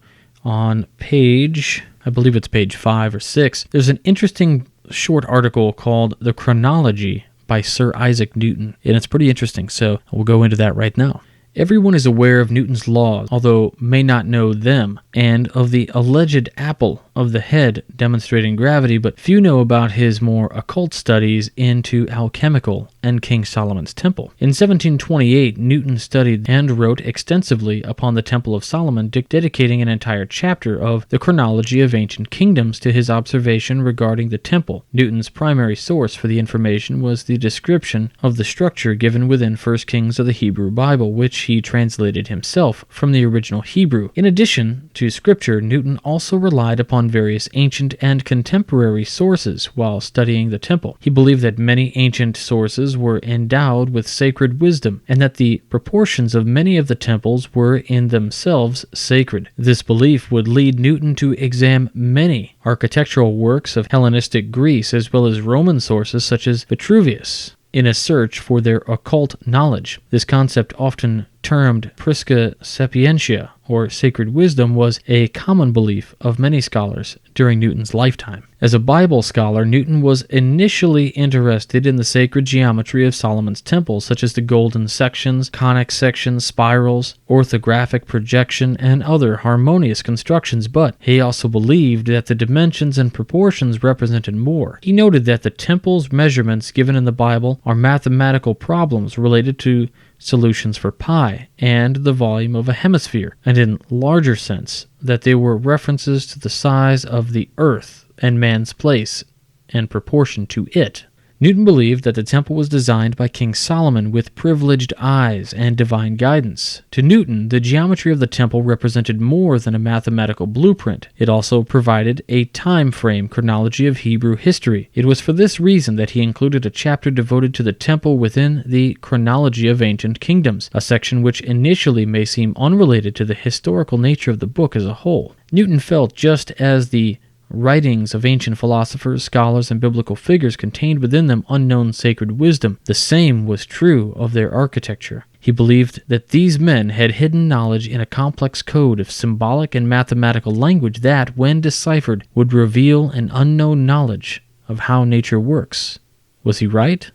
on page, I believe it's page 5 or 6, there's an interesting short article called The Chronology by Sir Isaac Newton. And it's pretty interesting, so we'll go into that right now. Everyone is aware of Newton's laws, although may not know them, and of the alleged apple of the head demonstrating gravity, but few know about his more occult studies into alchemical and King Solomon's temple. In 1728, Newton studied and wrote extensively upon the Temple of Solomon, dedicating an entire chapter of the chronology of ancient kingdoms to his observation regarding the temple. Newton's primary source for the information was the description of the structure given within 1 Kings of the Hebrew Bible, which he translated himself from the original Hebrew. In addition to scripture, Newton also relied upon various ancient and contemporary sources while studying the temple. He believed that many ancient sources were endowed with sacred wisdom, and that the proportions of many of the temples were in themselves sacred. This belief would lead Newton to examine many architectural works of Hellenistic Greece, as well as Roman sources such as Vitruvius, in a search for their occult knowledge. This concept, often termed Prisca Sapientia, or sacred wisdom, was a common belief of many scholars during Newton's lifetime. As a Bible scholar, Newton was initially interested in the sacred geometry of Solomon's temple, such as the golden sections, conic sections, spirals, orthographic projection, and other harmonious constructions, but he also believed that the dimensions and proportions represented more. He noted that the temple's measurements given in the Bible are mathematical problems related to solutions for pi and the volume of a hemisphere, and in larger sense, that they were references to the size of the earth and man's place and proportion to it. Newton believed that the temple was designed by King Solomon with privileged eyes and divine guidance. To Newton, the geometry of the temple represented more than a mathematical blueprint. It also provided a time frame chronology of Hebrew history. It was for this reason that he included a chapter devoted to the temple within the chronology of ancient kingdoms, a section which initially may seem unrelated to the historical nature of the book as a whole. Newton felt just as the writings of ancient philosophers, scholars, and biblical figures contained within them unknown sacred wisdom, the same was true of their architecture. He believed that these men had hidden knowledge in a complex code of symbolic and mathematical language that, when deciphered, would reveal an unknown knowledge of how nature works. Was he right?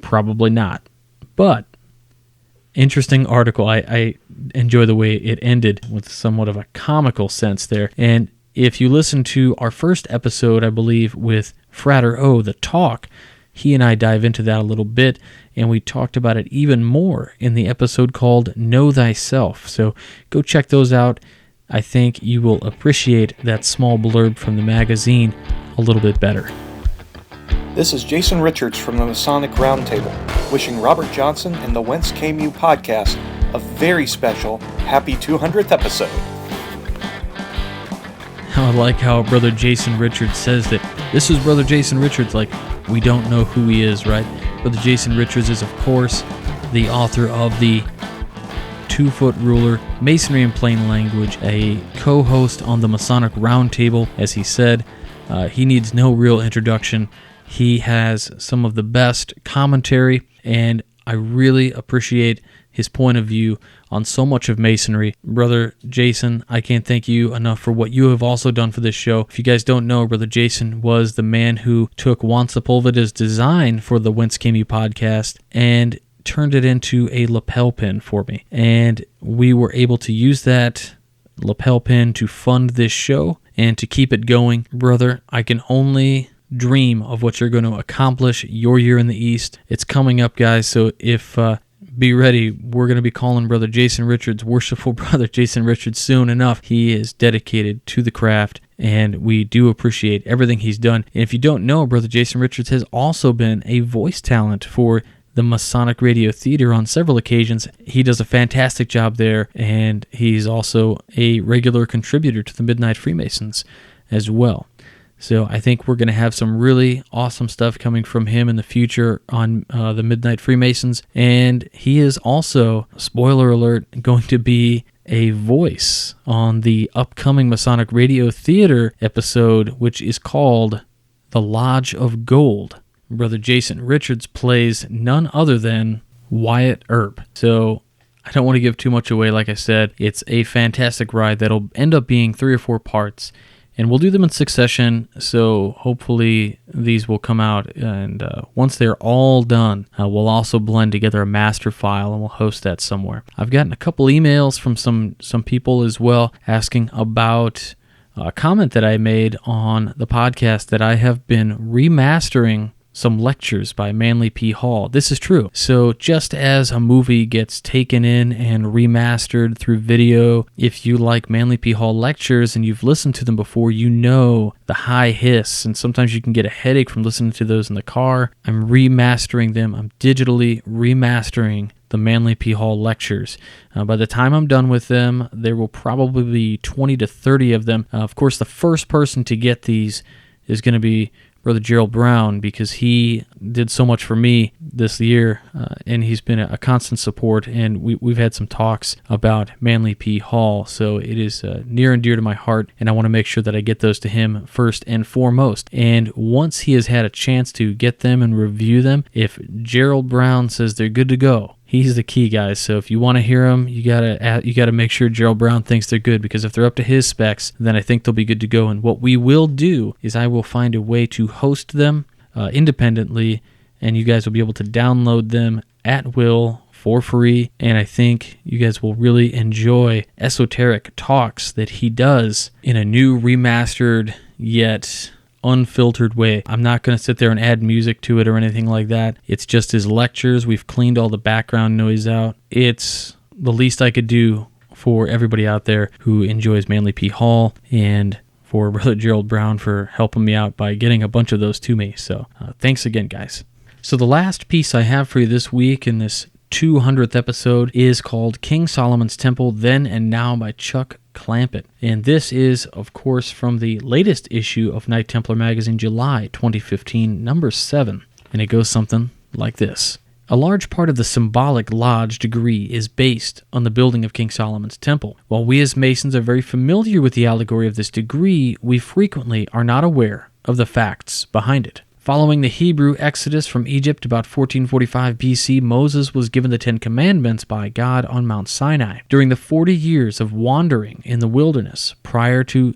Probably not. But interesting article. I enjoy the way it ended with somewhat of a comical sense there. And if you listen to our first episode, I believe, with Frater O, the talk, he and I dive into that a little bit, and we talked about it even more in the episode called Know Thyself. So go check those out. I think you will appreciate that small blurb from the magazine a little bit better. This is Jason Richards from the Masonic Roundtable, wishing Robert Johnson and the Whence Came You podcast a very special happy 200th episode. I like how Brother Jason Richards says that this is Brother Jason Richards, like we don't know who he is, right? Brother Jason Richards is, of course, the author of the 2-Foot Ruler, Masonry in Plain Language, a co-host on the Masonic Roundtable, as he said. He needs no real introduction. He has some of the best commentary, and I really appreciate his point of view on so much of Masonry. Brother Jason, I can't thank you enough for what you have also done for this show. If you guys don't know, Brother Jason was the man who took Juan Sepulveda's design for the Whence Came You podcast and turned it into a lapel pin for me. And we were able to use that lapel pin to fund this show and to keep it going. Brother, I can only dream of what you're going to accomplish your year in the East. It's coming up, guys, so if be ready. We're going to be calling Brother Jason Richards, Worshipful Brother Jason Richards, soon enough. He is dedicated to the craft, and we do appreciate everything he's done. And if you don't know, Brother Jason Richards has also been a voice talent for the Masonic Radio Theater on several occasions. He does a fantastic job there, and he's also a regular contributor to the Midnight Freemasons as well. So I think we're going to have some really awesome stuff coming from him in the future on the Midnight Freemasons. And he is also, spoiler alert, going to be a voice on the upcoming Masonic Radio Theater episode, which is called The Lodge of Gold. Brother Jason Richards plays none other than Wyatt Earp. So I don't want to give too much away. Like I said, it's a fantastic ride that'll end up being 3 or 4 parts. And we'll do them in succession, so hopefully these will come out. And once they're all done, we'll also blend together a master file, and we'll host that somewhere. I've gotten a couple emails from some people as well asking about a comment that I made on the podcast that I have been remastering some lectures by Manly P. Hall. This is true. So just as a movie gets taken in and remastered through video, if you like Manly P. Hall lectures and you've listened to them before, you know the high hiss, and sometimes you can get a headache from listening to those in the car. I'm remastering them. I'm digitally remastering the Manly P. Hall lectures. By the time I'm done with them, there will probably be 20 to 30 of them. Of course, the first person to get these is going to be Brother Gerald Brown, because he did so much for me this year, and he's been a constant support, and we've had some talks about Manly P. Hall, so it is near and dear to my heart, and I want to make sure that I get those to him first and foremost. And once he has had a chance to get them and review them, if Gerald Brown says they're good to go, he's the key, guys. So if you want to hear them, you gotta make sure Gerald Brown thinks they're good, because if they're up to his specs, then I think they'll be good to go. And what we will do is I will find a way to host them independently, and you guys will be able to download them at will for free. And I think you guys will really enjoy esoteric talks that he does in a new remastered yet unfiltered way. I'm not going to sit there and add music to it or anything like that. It's just his lectures. We've cleaned all the background noise out. It's the least I could do for everybody out there who enjoys Manly P. Hall and for Brother Gerald Brown for helping me out by getting a bunch of those to me. So thanks again, guys. So the last piece I have for you this week in this 200th episode is called King Solomon's Temple, Then and Now by Chuck Clampett. And this is, of course, from the latest issue of Knight Templar Magazine, July 2015, number 7. And it goes something like this. A large part of the symbolic lodge degree is based on the building of King Solomon's Temple. While we as Masons are very familiar with the allegory of this degree, we frequently are not aware of the facts behind it. Following the Hebrew exodus from Egypt about 1445 BC, Moses was given the Ten Commandments by God on Mount Sinai. During the 40 years of wandering in the wilderness prior to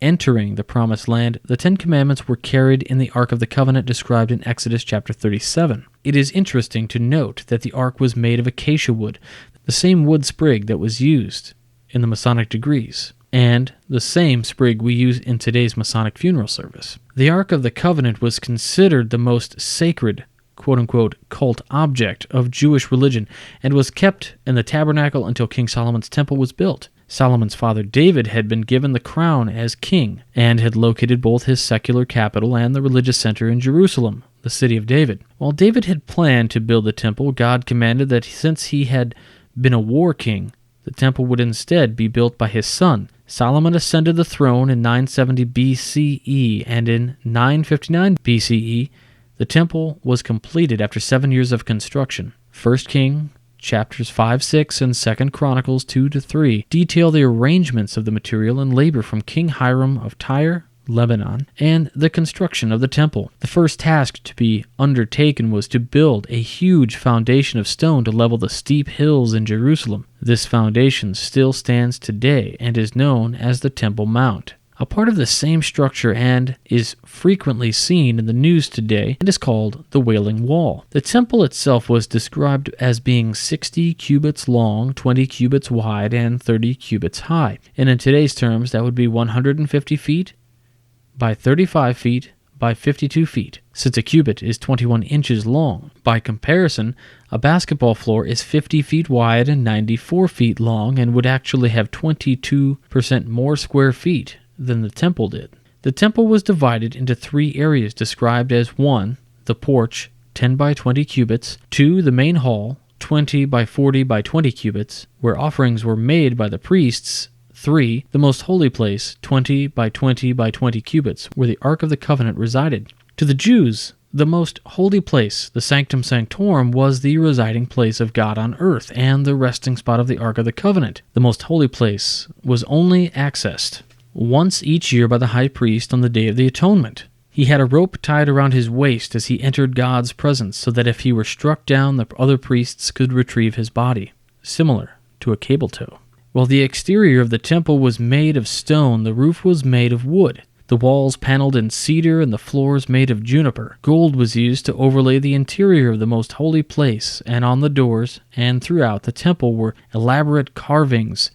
entering the Promised Land, the Ten Commandments were carried in the Ark of the Covenant described in Exodus chapter 37. It is interesting to note that the Ark was made of acacia wood, the same wood sprig that was used in the Masonic degrees, and the same sprig we use in today's Masonic funeral service. The Ark of the Covenant was considered the most sacred, quote-unquote, cult object of Jewish religion and was kept in the tabernacle until King Solomon's Temple was built. Solomon's father David had been given the crown as king and had located both his secular capital and the religious center in Jerusalem, the city of David. While David had planned to build the temple, God commanded that since he had been a war king, the temple would instead be built by his son. Solomon ascended the throne in 970 BCE, and in 959 BCE, the temple was completed after 7 years of construction. 1 King chapters 5, 6, and 2 Chronicles 2-3 detail the arrangements of the material and labor from King Hiram of Tyre, Lebanon, and the construction of the temple. The first task to be undertaken was to build a huge foundation of stone to level the steep hills in Jerusalem. This foundation still stands today and is known as the Temple Mount. A part of the same structure and is frequently seen in the news today and is called the Wailing Wall. The temple itself was described as being 60 cubits long, 20 cubits wide, and 30 cubits high. And in today's terms, that would be 150 feet by 35 feet by 52 feet, since a cubit is 21 inches long. By comparison, a basketball floor is 50 feet wide and 94 feet long and would actually have 22% more square feet than the temple did. The temple was divided into 3 areas described as 1, the porch, 10 by 20 cubits, 2, the main hall, 20 by 40 by 20 cubits, where offerings were made by the priests, 3, the most holy place, 20 by 20 by 20 cubits, where the Ark of the Covenant resided. To the Jews, the most holy place, the Sanctum Sanctorum, was the residing place of God on earth and the resting spot of the Ark of the Covenant. The most holy place was only accessed once each year by the high priest on the Day of the Atonement. He had a rope tied around his waist as he entered God's presence so that if he were struck down, the other priests could retrieve his body, similar to a cable tow. While the exterior of the temple was made of stone, the roof was made of wood. The walls paneled in cedar and the floors made of juniper. Gold was used to overlay the interior of the most holy place, and on the doors and throughout the temple were elaborate carvings.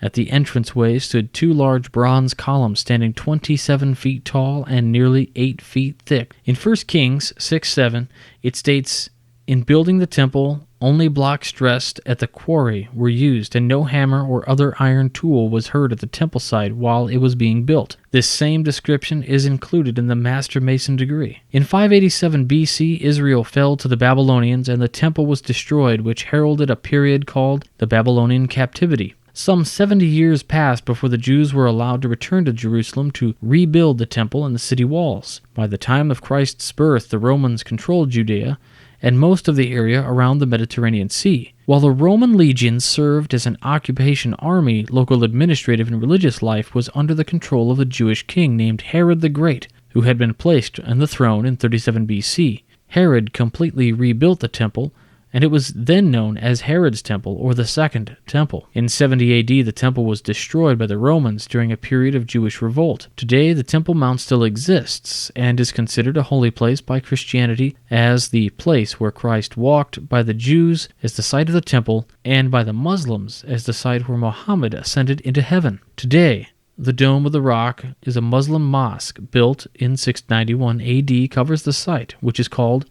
At the entranceway stood 2 large bronze columns standing 27 feet tall and nearly 8 feet thick. In 1 Kings 6:7, it states, "In building the temple, only blocks dressed at the quarry were used, and no hammer or other iron tool was heard at the temple site while it was being built." This same description is included in the Master Mason degree. In 587 BC, Israel fell to the Babylonians, and the temple was destroyed, which heralded a period called the Babylonian captivity. Some 70 years passed before the Jews were allowed to return to Jerusalem to rebuild the temple and the city walls. By the time of Christ's birth, the Romans controlled Judea and most of the area around the Mediterranean Sea. While the Roman legions served as an occupation army, local administrative and religious life was under the control of a Jewish king named Herod the Great, who had been placed on the throne in 37 BC. Herod completely rebuilt the temple, and it was then known as Herod's Temple, or the Second Temple. In 70 AD, the temple was destroyed by the Romans during a period of Jewish revolt. Today, the Temple Mount still exists, and is considered a holy place by Christianity as the place where Christ walked, by the Jews as the site of the temple, and by the Muslims as the site where Muhammad ascended into heaven. Today, the Dome of the Rock is a Muslim mosque built in 691 AD, covers the site, which is called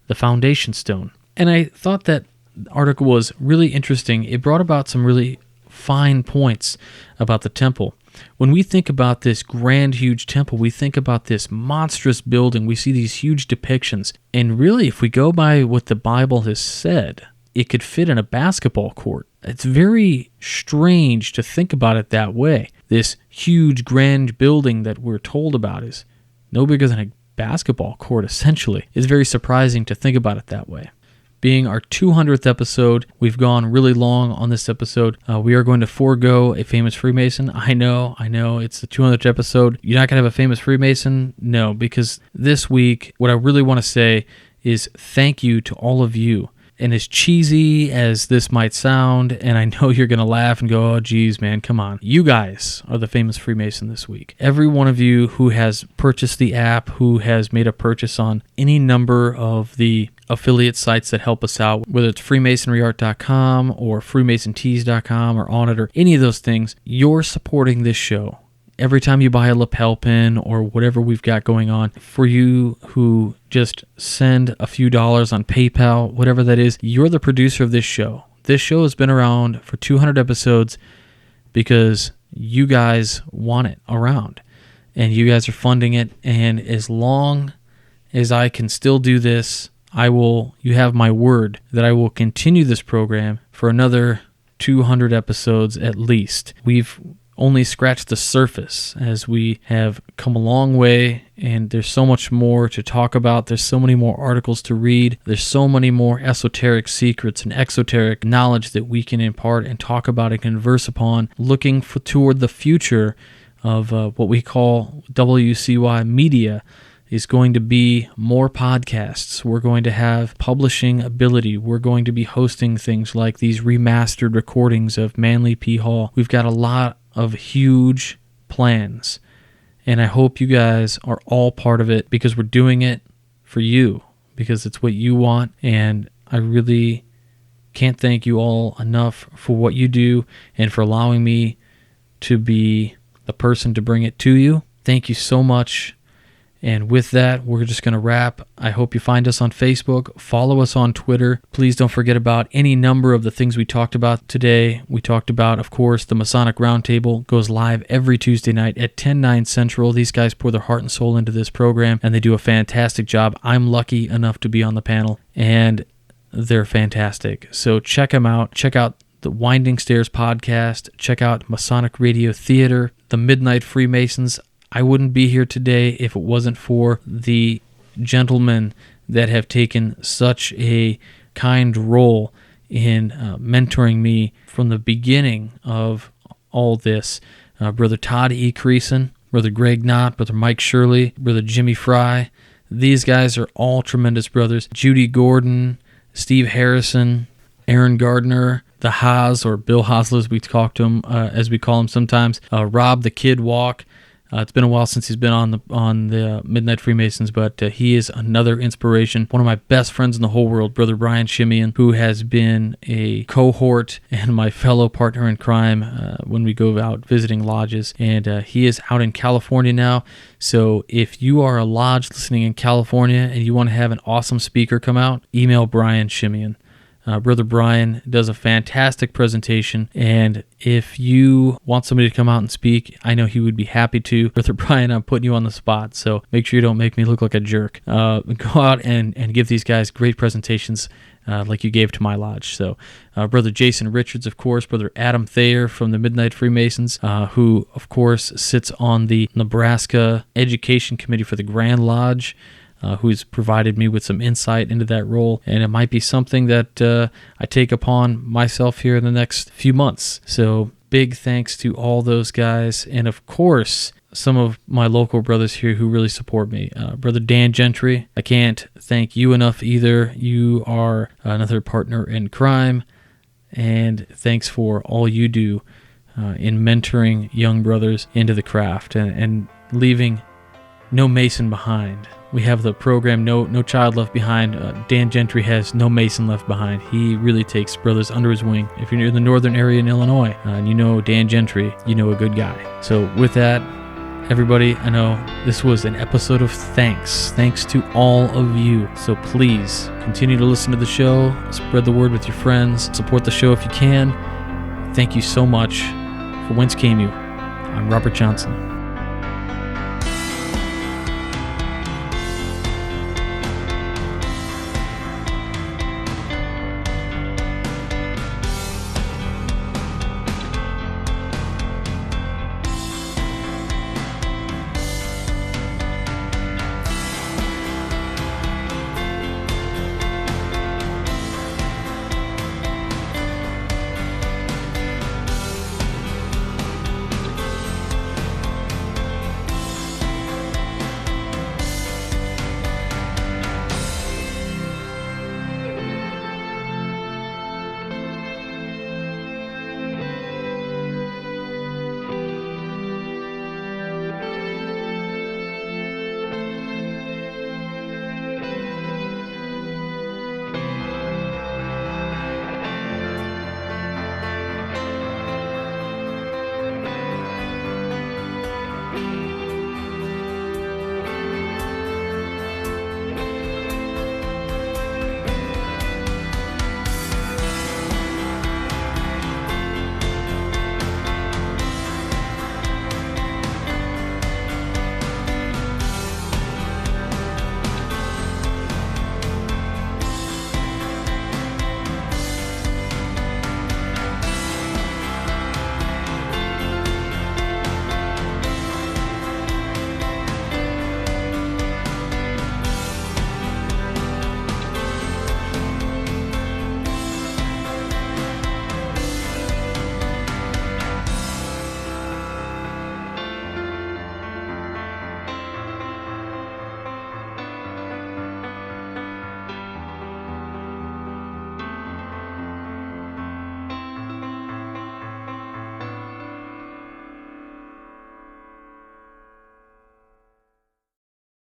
the Foundation Stone. And I thought that article was really interesting. It brought about some really fine points about the temple. when we think about this grand, huge temple, we think about this monstrous building. We see these huge depictions. And really, if we go by what the Bible has said, it could fit in a basketball court. It's very strange to think about it that way. This huge, grand building that we're told about is no bigger than a basketball court, essentially. It's very surprising to think about it that way. Being our 200th episode, we've gone really long on this episode. We are going to forego a famous Freemason. I know, it's the 200th episode. You're not going to have a famous Freemason? No, because this week, what I really want to say is thank you to all of you. And as cheesy as this might sound, and I know you're going to laugh and go, oh, geez, man, come on. You guys are the famous Freemason this week. Every one of you who has purchased the app, who has made a purchase on any number of the affiliate sites that help us out, whether it's freemasonryart.com or freemasontees.com or On It or any of those things, you're supporting this show. Every time you buy a lapel pin or whatever we've got going on, for you who just send a few dollars on PayPal, whatever that is, you're the producer of this show. This show has been around for 200 episodes because you guys want it around and you guys are funding it. And as long as I can still do this, you have my word that I will continue this program for another 200 episodes at least. We've only scratched the surface as we have come a long way, and there's so much more to talk about. There's so many more articles to read. There's so many more esoteric secrets and exoteric knowledge that we can impart and talk about and converse upon, looking toward the future of what we call WCY Media. Is going to be more podcasts. We're going to have publishing ability. We're going to be hosting things like these remastered recordings of Manly P. Hall. We've got a lot of huge plans, and I hope you guys are all part of it because we're doing it for you, because it's what you want, and I really can't thank you all enough for what you do and for allowing me to be the person to bring it to you. Thank you so much. And with that, we're just going to wrap. I hope you find us on Facebook. Follow us on Twitter. Please don't forget about any number of the things we talked about today. We talked about, of course, the Masonic Roundtable goes live every Tuesday night at 10/9 Central. These guys pour their heart and soul into this program, and they do a fantastic job. I'm lucky enough to be on the panel, and they're fantastic. So check them out. Check out the Winding Stairs podcast. Check out Masonic Radio Theater, the Midnight Freemasons. I wouldn't be here today if it wasn't for the gentlemen that have taken such a kind role in mentoring me from the beginning of all this. Brother Todd E. Creason, Brother Greg Knott, Brother Mike Shirley, Brother Jimmy Fry. These guys are all tremendous brothers. Judy Gordon, Steve Harrison, Aaron Gardner, the Haas, or Bill Hosler as we talk to him, as we call him sometimes. Rob the Kid Walk. It's been a while since he's been on the Midnight Freemasons, but he is another inspiration. One of my best friends in the whole world, Brother Brian Shimeon, who has been a cohort and my fellow partner in crime when we go out visiting lodges. And he is out in California now. So if you are a lodge listening in California and you want to have an awesome speaker come out, email Brian Shimeon. Brother Brian does a fantastic presentation, and if you want somebody to come out and speak, I know he would be happy to. Brother Brian, I'm putting you on the spot, so make sure you don't make me look like a jerk. Go out and give these guys great presentations like you gave to my lodge. So Brother Jason Richards, of course, Brother Adam Thayer from the Midnight Freemasons, who, of course, sits on the Nebraska Education Committee for the Grand Lodge, who's provided me with some insight into that role, and it might be something that I take upon myself here in the next few months. So big thanks to all those guys, and of course some of my local brothers here who really support me. Brother Dan Gentry, I can't thank you enough either. You are another partner in crime, and thanks for all you do in mentoring young brothers into the craft and leaving no Mason behind. We have the program No Child Left Behind. Dan Gentry has no Mason left behind. He really takes brothers under his wing. If you're in the northern area in Illinois and you know Dan Gentry, you know a good guy. So with that, everybody, I know this was an episode of thanks. Thanks to all of you. So please continue to listen to the show. Spread the word with your friends. Support the show if you can. Thank you so much. For Whence Came You, I'm Robert Johnson.